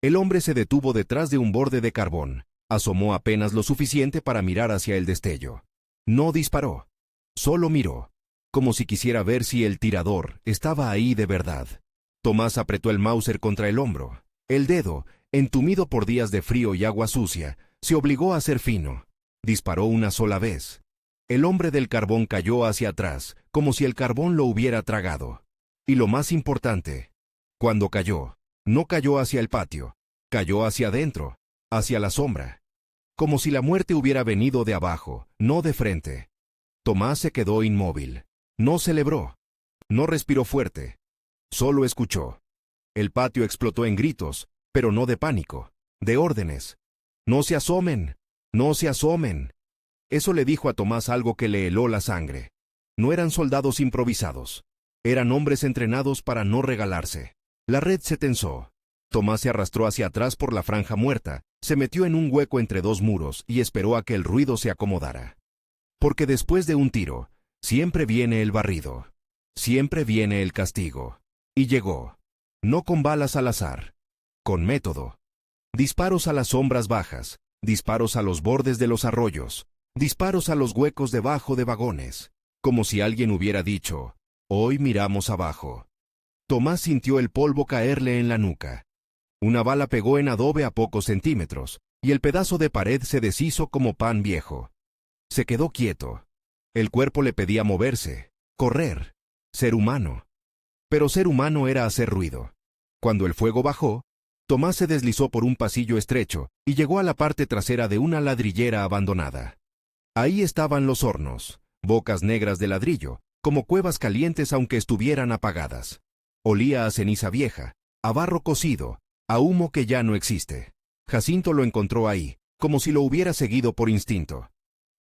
S1: El hombre se detuvo detrás de un borde de carbón, asomó apenas lo suficiente para mirar hacia el destello. No disparó, solo miró, como si quisiera ver si el tirador estaba ahí de verdad. Tomás apretó el Mauser contra el hombro. El dedo, entumido por días de frío y agua sucia, se obligó a ser fino. Disparó una sola vez. El hombre del carbón cayó hacia atrás, como si el carbón lo hubiera tragado. Y lo más importante, cuando cayó, no cayó hacia el patio, cayó hacia adentro, hacia la sombra. Como si la muerte hubiera venido de abajo, no de frente. Tomás se quedó inmóvil. No celebró. No respiró fuerte. Solo escuchó. El patio explotó en gritos, pero no de pánico, de órdenes. ¡No se asomen! ¡No se asomen! Eso le dijo a Tomás algo que le heló la sangre. No eran soldados improvisados. Eran hombres entrenados para no regalarse. La red se tensó. Tomás se arrastró hacia atrás por la franja muerta, se metió en un hueco entre dos muros y esperó a que el ruido se acomodara. Porque después de un tiro, siempre viene el barrido. Siempre viene el castigo. Y llegó. No con balas al azar. Con método. Disparos a las sombras bajas, disparos a los bordes de los arroyos, disparos a los huecos debajo de vagones, como si alguien hubiera dicho, hoy miramos abajo. Tomás sintió el polvo caerle en la nuca. Una bala pegó en adobe a pocos centímetros, y el pedazo de pared se deshizo como pan viejo. Se quedó quieto. El cuerpo le pedía moverse, correr, ser humano. Pero ser humano era hacer ruido. Cuando el fuego bajó, Tomás se deslizó por un pasillo estrecho y llegó a la parte trasera de una ladrillera abandonada. Ahí estaban los hornos, bocas negras de ladrillo, como cuevas calientes aunque estuvieran apagadas. Olía a ceniza vieja, a barro cocido, a humo que ya no existe. Jacinto lo encontró ahí, como si lo hubiera seguido por instinto.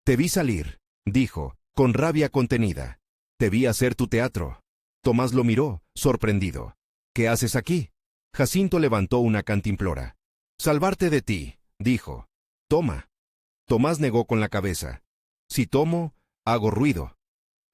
S1: «Te vi salir», dijo, con rabia contenida. «Te vi hacer tu teatro». Tomás lo miró, sorprendido. «¿Qué haces aquí?» Jacinto levantó una cantimplora. «Salvarte de ti», dijo. «Toma». Tomás negó con la cabeza. «Si tomo, hago ruido».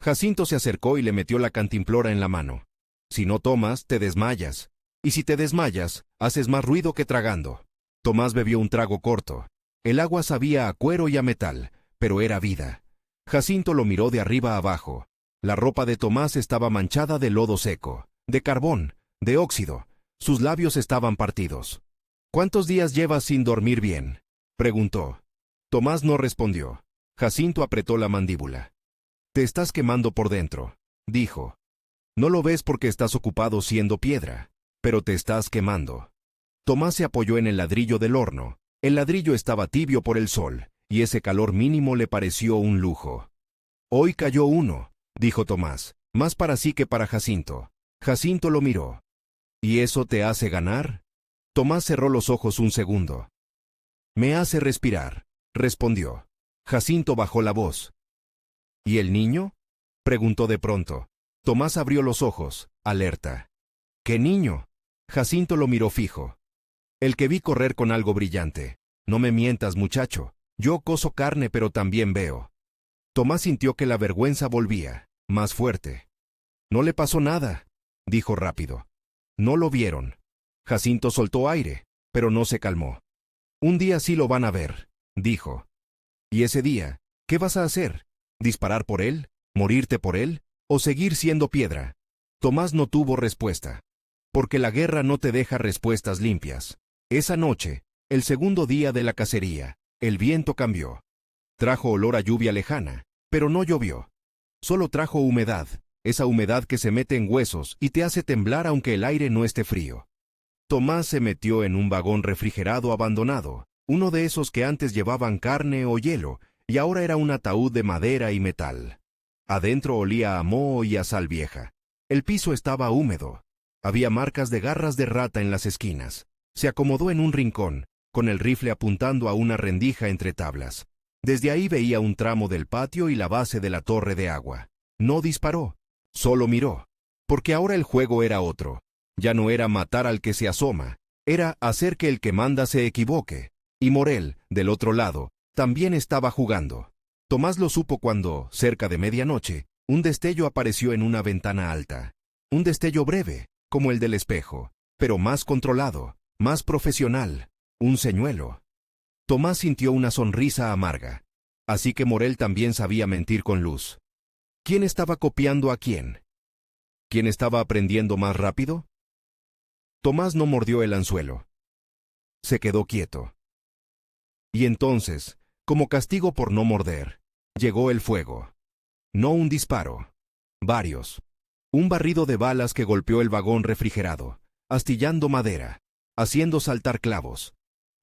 S1: Jacinto se acercó y le metió la cantimplora en la mano. «Si no tomas, te desmayas. Y si te desmayas, haces más ruido que tragando». Tomás bebió un trago corto. El agua sabía a cuero y a metal, pero era vida. Jacinto lo miró de arriba a abajo. La ropa de Tomás estaba manchada de lodo seco, de carbón, de óxido. Sus labios estaban partidos. «¿Cuántos días llevas sin dormir bien?», preguntó. Tomás no respondió. Jacinto apretó la mandíbula. «Te estás quemando por dentro», dijo. «No lo ves porque estás ocupado siendo piedra, pero te estás quemando». Tomás se apoyó en el ladrillo del horno. El ladrillo estaba tibio por el sol, y ese calor mínimo le pareció un lujo. «Hoy cayó uno», dijo Tomás, más para sí que para Jacinto. Jacinto lo miró. «¿Y eso te hace ganar?» Tomás cerró los ojos un segundo. «Me hace respirar», respondió. Jacinto bajó la voz. «¿Y el niño?», preguntó de pronto. Tomás abrió los ojos, alerta. «¿Qué niño?». Jacinto lo miró fijo. «El que vi correr con algo brillante. No me mientas, muchacho. Yo coso carne pero también veo». Tomás sintió que la vergüenza volvía, más fuerte. «No le pasó nada», dijo rápido. «No lo vieron». Jacinto soltó aire, pero no se calmó. «Un día sí lo van a ver», dijo. «Y ese día, ¿qué vas a hacer? ¿Disparar por él? ¿Morirte por él? ¿O seguir siendo piedra?». Tomás no tuvo respuesta. porque la guerra no te deja respuestas limpias. Esa noche, el segundo día de la cacería, el viento cambió. Trajo olor a lluvia lejana, pero no llovió. Solo trajo humedad, esa humedad que se mete en huesos y te hace temblar aunque el aire no esté frío. Tomás se metió en un vagón refrigerado abandonado, uno de esos que antes llevaban carne o hielo, y ahora era un ataúd de madera y metal. Adentro olía a moho y a sal vieja. El piso estaba húmedo. Había marcas de garras de rata en las esquinas. Se acomodó en un rincón, con el rifle apuntando a una rendija entre tablas. Desde ahí veía un tramo del patio y la base de la torre de agua. No disparó, solo miró, porque ahora el juego era otro. Ya no era matar al que se asoma, era hacer que el que manda se equivoque. Y Morel, del otro lado, también estaba jugando. Tomás lo supo cuando, cerca de medianoche, un destello apareció en una ventana alta. Un destello breve, como el del espejo, pero más controlado, más profesional, un señuelo. Tomás sintió una sonrisa amarga. Así que Morel también sabía mentir con luz. ¿Quién estaba copiando a quién? ¿Quién estaba aprendiendo más rápido? Tomás no mordió el anzuelo. Se quedó quieto. Y entonces, como castigo por no morder, llegó el fuego. No un disparo. Varios. Un barrido de balas que golpeó el vagón refrigerado, astillando madera, haciendo saltar clavos.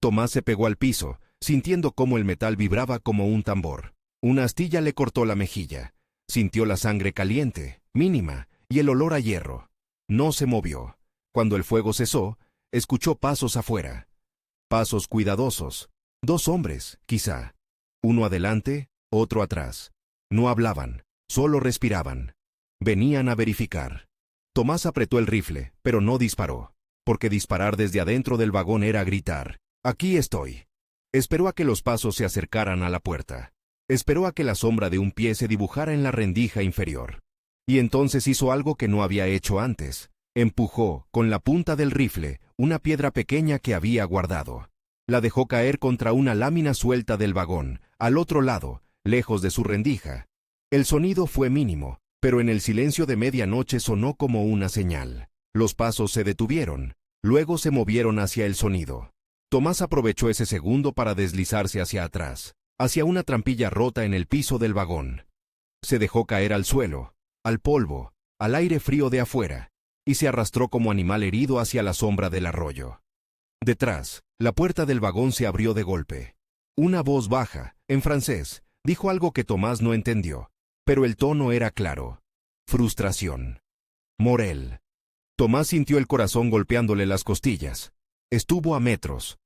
S1: Tomás se pegó al piso, sintiendo cómo el metal vibraba como un tambor. Una astilla le cortó la mejilla. Sintió la sangre caliente, mínima, y el olor a hierro. No se movió. Cuando el fuego cesó, escuchó pasos afuera. Pasos cuidadosos. 2 hombres, quizá. Uno adelante, otro atrás. No hablaban, solo respiraban. Venían a verificar. Tomás apretó el rifle, pero no disparó, porque disparar desde adentro del vagón era gritar: «Aquí estoy». Esperó a que los pasos se acercaran a la puerta. Esperó a que la sombra de un pie se dibujara en la rendija inferior. Y entonces hizo algo que no había hecho antes. Empujó, con la punta del rifle, una piedra pequeña que había guardado. La dejó caer contra una lámina suelta del vagón, al otro lado, lejos de su rendija. El sonido fue mínimo, pero en el silencio de medianoche sonó como una señal. Los pasos se detuvieron, luego se movieron hacia el sonido. Tomás aprovechó ese segundo para deslizarse hacia atrás, hacia una trampilla rota en el piso del vagón. Se dejó caer al suelo, al polvo, al aire frío de afuera, y se arrastró como animal herido hacia la sombra del arroyo. Detrás, la puerta del vagón se abrió de golpe. Una voz baja, en francés, dijo algo que Tomás no entendió, pero el tono era claro. Frustración. Morel. Tomás sintió el corazón golpeándole las costillas. Estuvo a metros,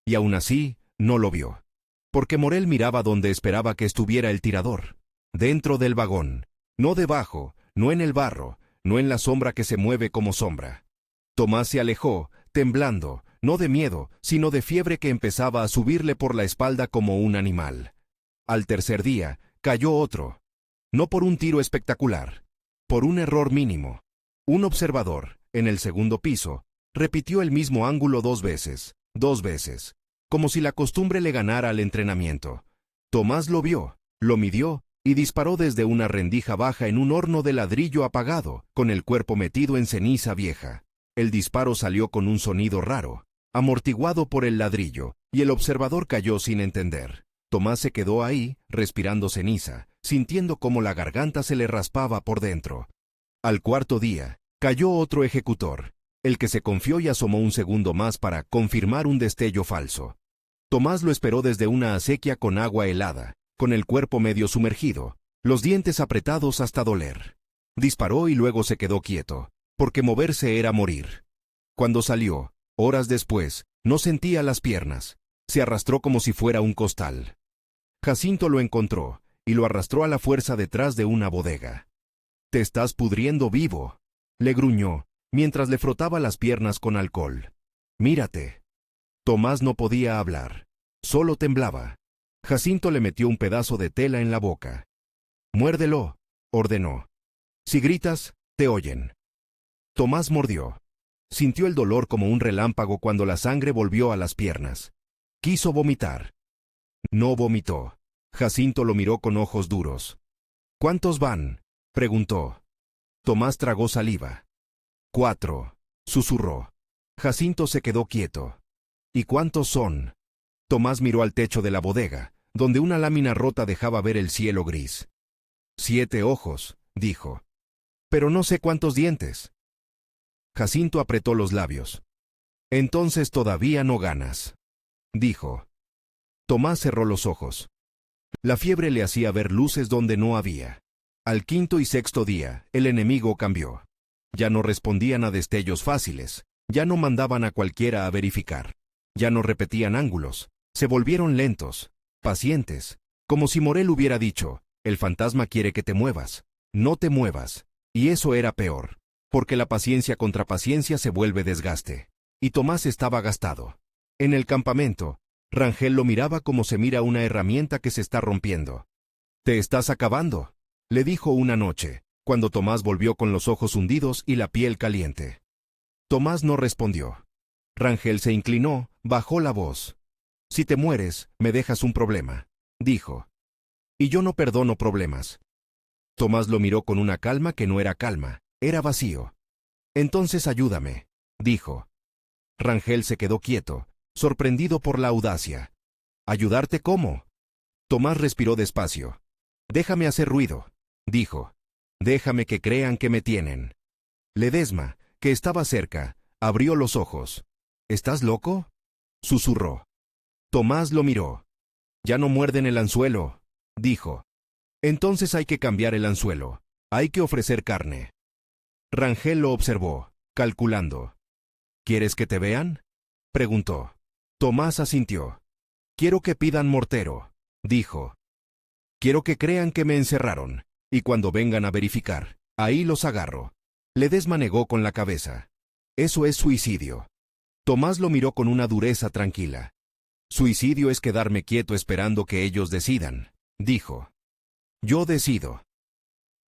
S1: y aún así, no lo vio. Porque Morel miraba donde esperaba que estuviera el tirador. Dentro del vagón. No debajo, no en el barro, no en la sombra que se mueve como sombra. Tomás se alejó, temblando, no de miedo, sino de fiebre que empezaba a subirle por la espalda como un animal. Al tercer día, cayó otro. No por un tiro espectacular, por un error mínimo. Un observador, en el segundo piso, repitió el mismo ángulo 2 veces, como si la costumbre le ganara al entrenamiento. Tomás lo vio, lo midió, y disparó desde una rendija baja en un horno de ladrillo apagado, con el cuerpo metido en ceniza vieja. El disparo salió con un sonido raro, amortiguado por el ladrillo, y el observador cayó sin entender. Tomás se quedó ahí, respirando ceniza, sintiendo cómo la garganta se le raspaba por dentro. Al cuarto día, cayó otro ejecutor, el que se confió y asomó un segundo más para confirmar un destello falso. Tomás lo esperó desde una acequia con agua helada, con el cuerpo medio sumergido, los dientes apretados hasta doler. Disparó y luego se quedó quieto, porque moverse era morir. Cuando salió, horas después, no sentía las piernas. Se arrastró como si fuera un costal. Jacinto lo encontró, y lo arrastró a la fuerza detrás de una bodega. «Te estás pudriendo vivo», le gruñó, mientras le frotaba las piernas con alcohol. «Mírate». Tomás no podía hablar, solo temblaba. Jacinto le metió un pedazo de tela en la boca. «Muérdelo», ordenó. «Si gritas, te oyen». Tomás mordió. Sintió el dolor como un relámpago cuando la sangre volvió a las piernas. Quiso vomitar. No vomitó. Jacinto lo miró con ojos duros. «¿Cuántos van?», preguntó. Tomás tragó saliva. 4, susurró. Jacinto se quedó quieto. ¿Y cuántos son? Tomás miró al techo de la bodega, donde una lámina rota dejaba ver el cielo gris. 7 ojos, dijo. Pero no sé cuántos dientes. Jacinto apretó los labios. Entonces todavía no ganas, dijo. Tomás cerró los ojos. La fiebre le hacía ver luces donde no había. Al 5º y 6º día, el enemigo cambió. Ya no respondían a destellos fáciles, ya no mandaban a cualquiera a verificar, ya no repetían ángulos, se volvieron lentos, pacientes, como si Morel hubiera dicho, el fantasma quiere que te muevas, no te muevas, y eso era peor, porque la paciencia contra paciencia se vuelve desgaste. Y Tomás estaba gastado. En el campamento, Rangel lo miraba como se mira una herramienta que se está rompiendo. «Te estás acabando», le dijo una noche, cuando Tomás volvió con los ojos hundidos y la piel caliente. Tomás no respondió. Rangel se inclinó, bajó la voz. «Si te mueres, me dejas un problema», dijo. «Y yo no perdono problemas». Tomás lo miró con una calma que no era calma, era vacío. «Entonces ayúdame», dijo. Rangel se quedó quieto, sorprendido por la audacia. «¿Ayudarte cómo?» Tomás respiró despacio. «Déjame hacer ruido», dijo. «Déjame que crean que me tienen». Ledesma, que estaba cerca, abrió los ojos. «¿Estás loco?», susurró. Tomás lo miró. «Ya no muerden el anzuelo», dijo. «Entonces hay que cambiar el anzuelo. Hay que ofrecer carne». Rangel lo observó, calculando. «¿Quieres que te vean?», preguntó. Tomás asintió. «Quiero que pidan mortero», dijo. «Quiero que crean que me encerraron, y cuando vengan a verificar, ahí los agarro». Ledesma negó con la cabeza. «Eso es suicidio». Tomás lo miró con una dureza tranquila. «Suicidio es quedarme quieto esperando que ellos decidan», dijo. «Yo decido».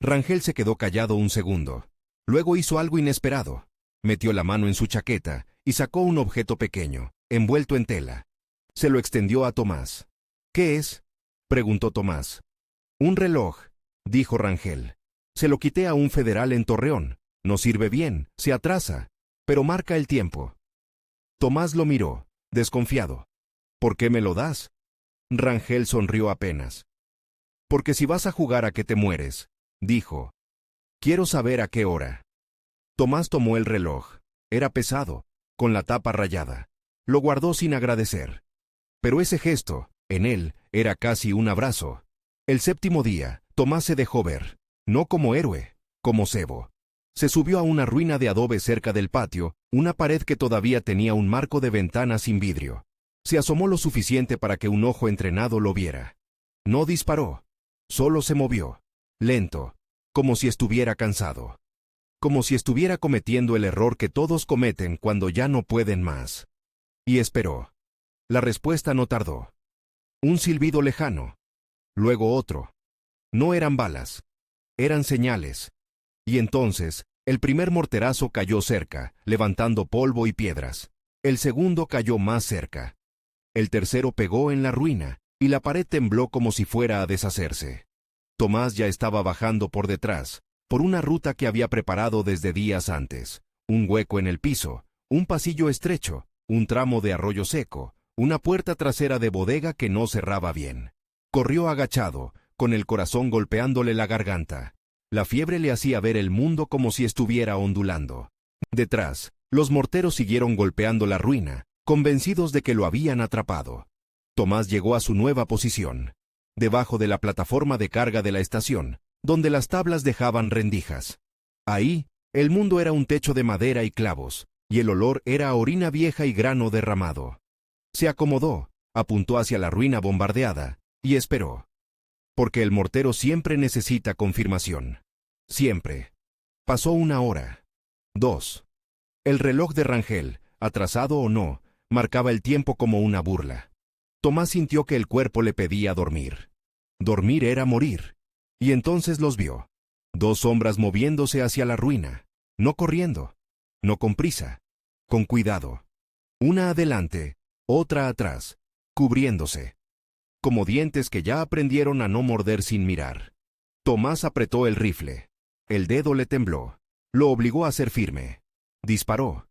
S1: Rangel se quedó callado un segundo. Luego hizo algo inesperado. Metió la mano en su chaqueta y sacó un objeto pequeño, envuelto en tela. Se lo extendió a Tomás. «¿Qué es?», preguntó Tomás. «Un reloj», dijo Rangel. «Se lo quité a un federal en Torreón. No sirve bien, se atrasa, pero marca el tiempo». Tomás lo miró, desconfiado. «¿Por qué me lo das?». Rangel sonrió apenas. «Porque si vas a jugar a que te mueres», dijo. «Quiero saber a qué hora». Tomás tomó el reloj. Era pesado, con la tapa rayada. Lo guardó sin agradecer. Pero ese gesto, en él, era casi un abrazo. El 7º día, Tomás se dejó ver, no como héroe, como cebo. Se subió a una ruina de adobe cerca del patio, una pared que todavía tenía un marco de ventana sin vidrio. Se asomó lo suficiente para que un ojo entrenado lo viera. No disparó, solo se movió, lento, como si estuviera cansado. Como si estuviera cometiendo el error que todos cometen cuando ya no pueden más. Y esperó. La respuesta no tardó. Un silbido lejano. Luego otro. No eran balas. Eran señales. Y entonces, el primer morterazo cayó cerca, levantando polvo y piedras. El segundo cayó más cerca. El tercero pegó en la ruina, y la pared tembló como si fuera a deshacerse. Tomás ya estaba bajando por detrás, por una ruta que había preparado desde días antes. Un hueco en el piso, un pasillo estrecho, un tramo de arroyo seco, una puerta trasera de bodega que no cerraba bien. Corrió agachado, con el corazón golpeándole la garganta. La fiebre le hacía ver el mundo como si estuviera ondulando. Detrás, los morteros siguieron golpeando la ruina, convencidos de que lo habían atrapado. Tomás llegó a su nueva posición, debajo de la plataforma de carga de la estación, donde las tablas dejaban rendijas. Ahí, el mundo era un techo de madera y clavos, y el olor era a orina vieja y grano derramado. Se acomodó, apuntó hacia la ruina bombardeada, y esperó. Porque el mortero siempre necesita confirmación. Siempre. Pasó 1 hora. 2. El reloj de Rangel, atrasado o no, marcaba el tiempo como una burla. Tomás sintió que el cuerpo le pedía dormir. Dormir era morir. Y entonces los vio. 2 sombras moviéndose hacia la ruina. No corriendo. No con prisa. Con cuidado. Una adelante, otra atrás, cubriéndose. Como dientes que ya aprendieron a no morder sin mirar. Tomás apretó el rifle. El dedo le tembló. Lo obligó a ser firme. Disparó.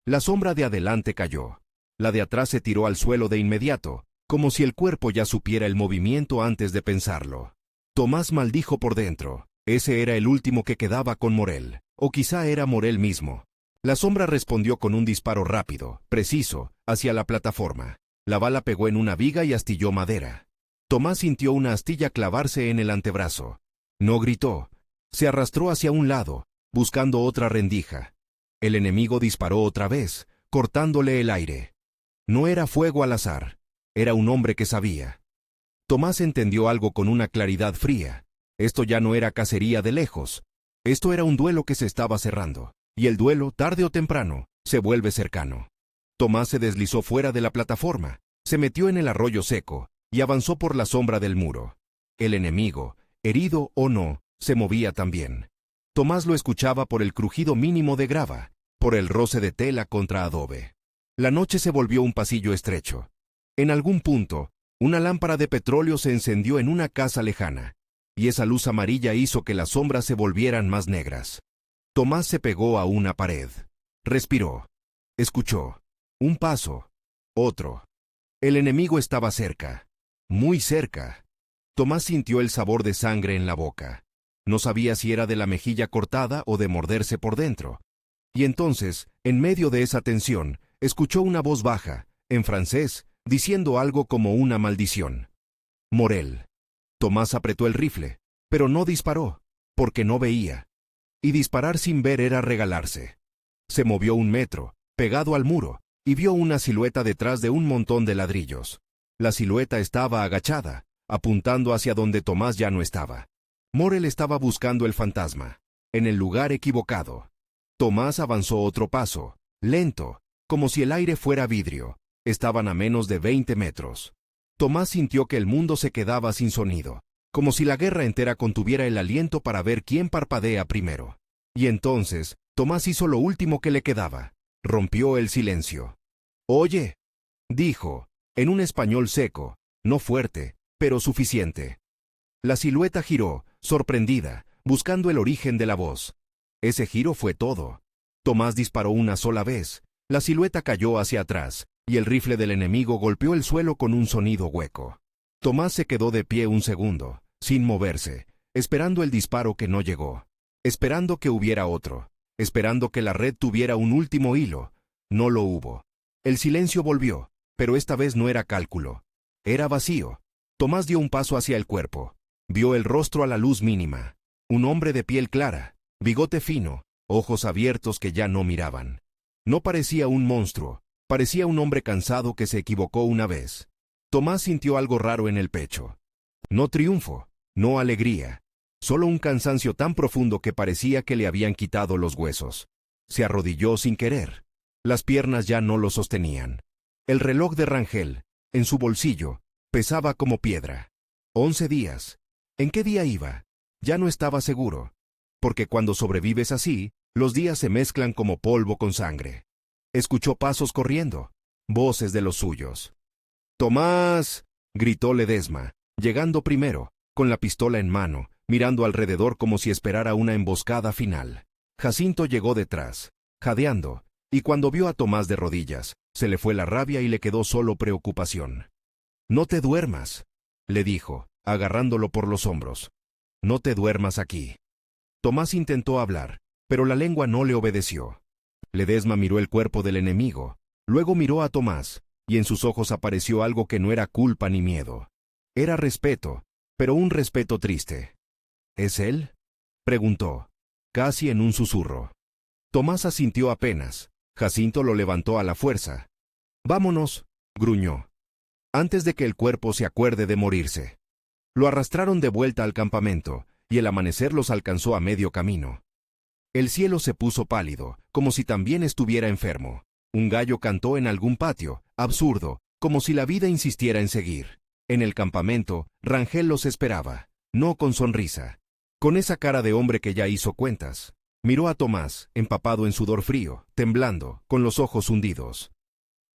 S1: La sombra de adelante cayó. La de atrás se tiró al suelo de inmediato, como si el cuerpo ya supiera el movimiento antes de pensarlo. Tomás maldijo por dentro. Ese era el último que quedaba con Morel, o quizá era Morel mismo. La sombra respondió con un disparo rápido, preciso, hacia la plataforma. La bala pegó en una viga y astilló madera. Tomás sintió una astilla clavarse en el antebrazo. No gritó. Se arrastró hacia un lado, buscando otra rendija. El enemigo disparó otra vez, cortándole el aire. No era fuego al azar. Era un hombre que sabía. Tomás entendió algo con una claridad fría. Esto ya no era cacería de lejos. Esto era un duelo que se estaba cerrando. Y el duelo, tarde o temprano, se vuelve cercano. Tomás se deslizó fuera de la plataforma, se metió en el arroyo seco y avanzó por la sombra del muro. El enemigo, herido o no, se movía también. Tomás lo escuchaba por el crujido mínimo de grava, por el roce de tela contra adobe. La noche se volvió un pasillo estrecho. En algún punto, una lámpara de petróleo se encendió en una casa lejana, y esa luz amarilla hizo que las sombras se volvieran más negras. Tomás se pegó a una pared. Respiró. Escuchó. Un paso. Otro. El enemigo estaba cerca. Muy cerca. Tomás sintió el sabor de sangre en la boca. No sabía si era de la mejilla cortada o de morderse por dentro. Y entonces, en medio de esa tensión, escuchó una voz baja, en francés, diciendo algo como una maldición. Morel. Tomás apretó el rifle, pero no disparó, porque no veía. Y disparar sin ver era regalarse. Se movió 1 metro, pegado al muro, y vio una silueta detrás de un montón de ladrillos. La silueta estaba agachada, apuntando hacia donde Tomás ya no estaba. Morel estaba buscando el fantasma, en el lugar equivocado. Tomás avanzó otro paso, lento, como si el aire fuera vidrio. Estaban a menos de 20 metros. Tomás sintió que el mundo se quedaba sin sonido, como si la guerra entera contuviera el aliento para ver quién parpadea primero. Y entonces, Tomás hizo lo último que le quedaba. Rompió el silencio. «Oye», dijo, en un español seco, no fuerte, pero suficiente. La silueta giró, sorprendida, buscando el origen de la voz. Ese giro fue todo. Tomás disparó una sola vez. La silueta cayó hacia atrás, y el rifle del enemigo golpeó el suelo con un sonido hueco. Tomás se quedó de pie un segundo, sin moverse, esperando el disparo que no llegó, esperando que hubiera otro, esperando que la red tuviera un último hilo. No lo hubo. El silencio volvió, pero esta vez no era cálculo. Era vacío. Tomás dio un paso hacia el cuerpo. Vio el rostro a la luz mínima. Un hombre de piel clara, bigote fino, ojos abiertos que ya no miraban. No parecía un monstruo, parecía un hombre cansado que se equivocó una vez. Tomás sintió algo raro en el pecho. No triunfo, no alegría, solo un cansancio tan profundo que parecía que le habían quitado los huesos. Se arrodilló sin querer. Las piernas ya no lo sostenían. El reloj de Rangel, en su bolsillo, pesaba como piedra. 11 días. ¿En qué día iba? Ya no estaba seguro. Porque cuando sobrevives así, los días se mezclan como polvo con sangre. Escuchó pasos corriendo, voces de los suyos. «¡Tomás!», gritó Ledesma, llegando primero, con la pistola en mano, mirando alrededor como si esperara una emboscada final. Jacinto llegó detrás, jadeando, y cuando vio a Tomás de rodillas, se le fue la rabia y le quedó solo preocupación. «No te duermas», le dijo, agarrándolo por los hombros. «No te duermas aquí». Tomás intentó hablar, pero la lengua no le obedeció. Ledesma miró el cuerpo del enemigo, luego miró a Tomás, y en sus ojos apareció algo que no era culpa ni miedo. Era respeto, pero un respeto triste. «¿Es él?», preguntó, casi en un susurro. Tomás asintió apenas. Jacinto lo levantó a la fuerza. «Vámonos», gruñó, antes de que el cuerpo se acuerde de morirse. Lo arrastraron de vuelta al campamento, y el amanecer los alcanzó a medio camino. El cielo se puso pálido, como si también estuviera enfermo. Un gallo cantó en algún patio, absurdo, como si la vida insistiera en seguir. En el campamento, Rangel los esperaba, no con sonrisa, con esa cara de hombre que ya hizo cuentas. Miró a Tomás, empapado en sudor frío, temblando, con los ojos hundidos.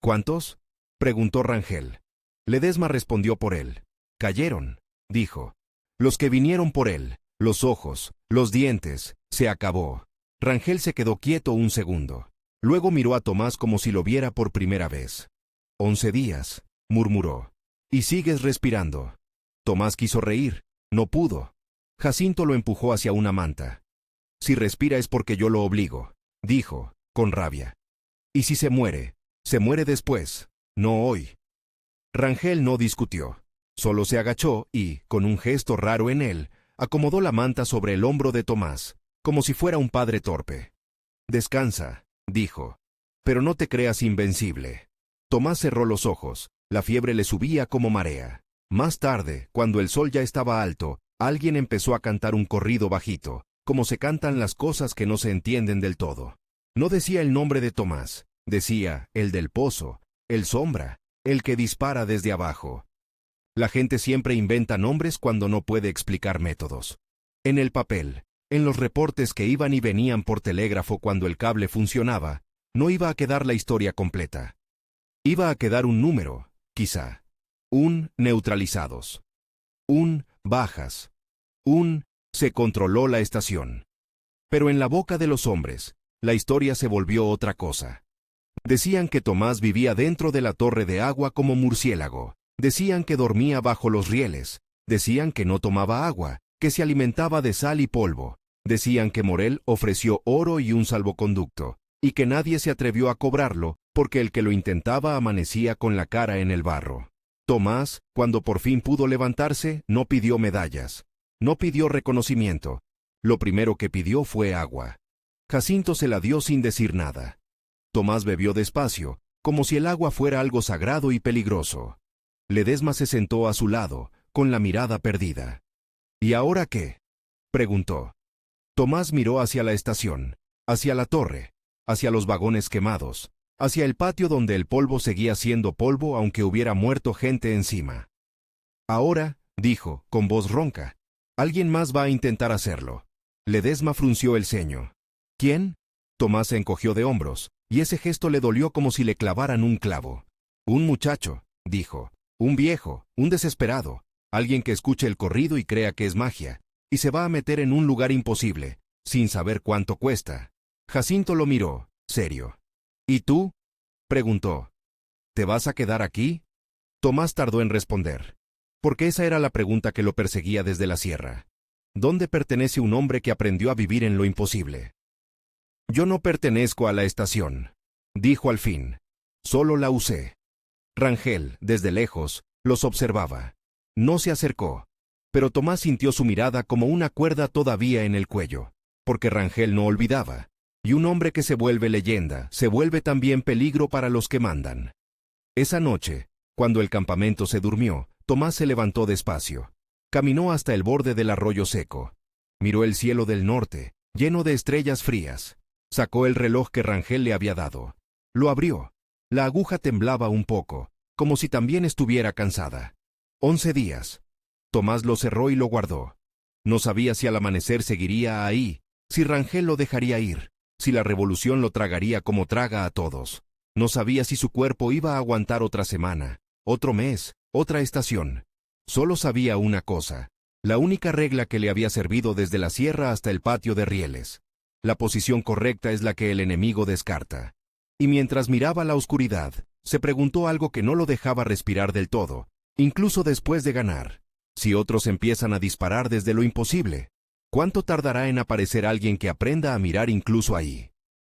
S1: «¿Cuántos?», preguntó Rangel. Ledesma respondió por él. «Cayeron», dijo. «Los que vinieron por él, los ojos, los dientes, se acabó». Rangel se quedó quieto un segundo. Luego miró a Tomás como si lo viera por primera vez. 11 días, murmuró. Y sigues respirando. Tomás quiso reír, no pudo. Jacinto lo empujó hacia una manta. Si respira es porque yo lo obligo, dijo, con rabia. Y si se muere después, no hoy. Rangel no discutió, solo se agachó y, con un gesto raro en él, acomodó la manta sobre el hombro de Tomás, como si fuera un padre torpe. Descansa, dijo, pero no te creas invencible. Tomás cerró los ojos, la fiebre le subía como marea. Más tarde, cuando el sol ya estaba alto, alguien empezó a cantar un corrido bajito, como se cantan las cosas que no se entienden del todo. No decía el nombre de Tomás, decía el del pozo, el sombra, el que dispara desde abajo. La gente siempre inventa nombres cuando no puede explicar métodos. En el papel, en los reportes que iban y venían por telégrafo cuando el cable funcionaba, no iba a quedar la historia completa. Iba a quedar un número, quizá. Un neutralizados. Un bajas. Un se controló la estación. Pero en la boca de los hombres, la historia se volvió otra cosa. Decían que Tomás vivía dentro de la torre de agua como murciélago. Decían que dormía bajo los rieles. Decían que no tomaba agua, que se alimentaba de sal y polvo. Decían que Morel ofreció oro y un salvoconducto, y que nadie se atrevió a cobrarlo, porque el que lo intentaba amanecía con la cara en el barro. Tomás, cuando por fin pudo levantarse, no pidió medallas. No pidió reconocimiento. Lo primero que pidió fue agua. Jacinto se la dio sin decir nada. Tomás bebió despacio, como si el agua fuera algo sagrado y peligroso. Ledesma se sentó a su lado, con la mirada perdida. ¿Y ahora qué?, preguntó. Tomás miró hacia la estación, hacia la torre, hacia los vagones quemados, hacia el patio donde el polvo seguía siendo polvo aunque hubiera muerto gente encima. Ahora, dijo, con voz ronca, alguien más va a intentar hacerlo. Ledesma frunció el ceño. ¿Quién? Tomás se encogió de hombros, y ese gesto le dolió como si le clavaran un clavo. Un muchacho, dijo, un viejo, un desesperado, alguien que escuche el corrido y crea que es magia, y se va a meter en un lugar imposible, sin saber cuánto cuesta. Jacinto lo miró, serio. ¿Y tú?, preguntó. ¿Te vas a quedar aquí? Tomás tardó en responder, porque esa era la pregunta que lo perseguía desde la sierra. ¿Dónde pertenece un hombre que aprendió a vivir en lo imposible? Yo no pertenezco a la estación, dijo al fin. Solo la usé. Rangel, desde lejos, los observaba. No se acercó, pero Tomás sintió su mirada como una cuerda todavía en el cuello, porque Rangel no olvidaba. Y un hombre que se vuelve leyenda, se vuelve también peligro para los que mandan. Esa noche, cuando el campamento se durmió, Tomás se levantó despacio. Caminó hasta el borde del arroyo seco. Miró el cielo del norte, lleno de estrellas frías. Sacó el reloj que Rangel le había dado. Lo abrió. La aguja temblaba un poco, como si también estuviera cansada. 11 días. Tomás lo cerró y lo guardó. No sabía si al amanecer seguiría ahí, si Rangel lo dejaría ir, si la revolución lo tragaría como traga a todos. No sabía si su cuerpo iba a aguantar otra semana, otro mes, otra estación. Solo sabía una cosa, la única regla que le había servido desde la sierra hasta el patio de rieles. La posición correcta es la que el enemigo descarta. Y mientras miraba la oscuridad, se preguntó algo que no lo dejaba respirar del todo, incluso después de ganar. Si otros empiezan a disparar desde lo imposible, ¿cuánto tardará en aparecer alguien que aprenda a mirar incluso ahí?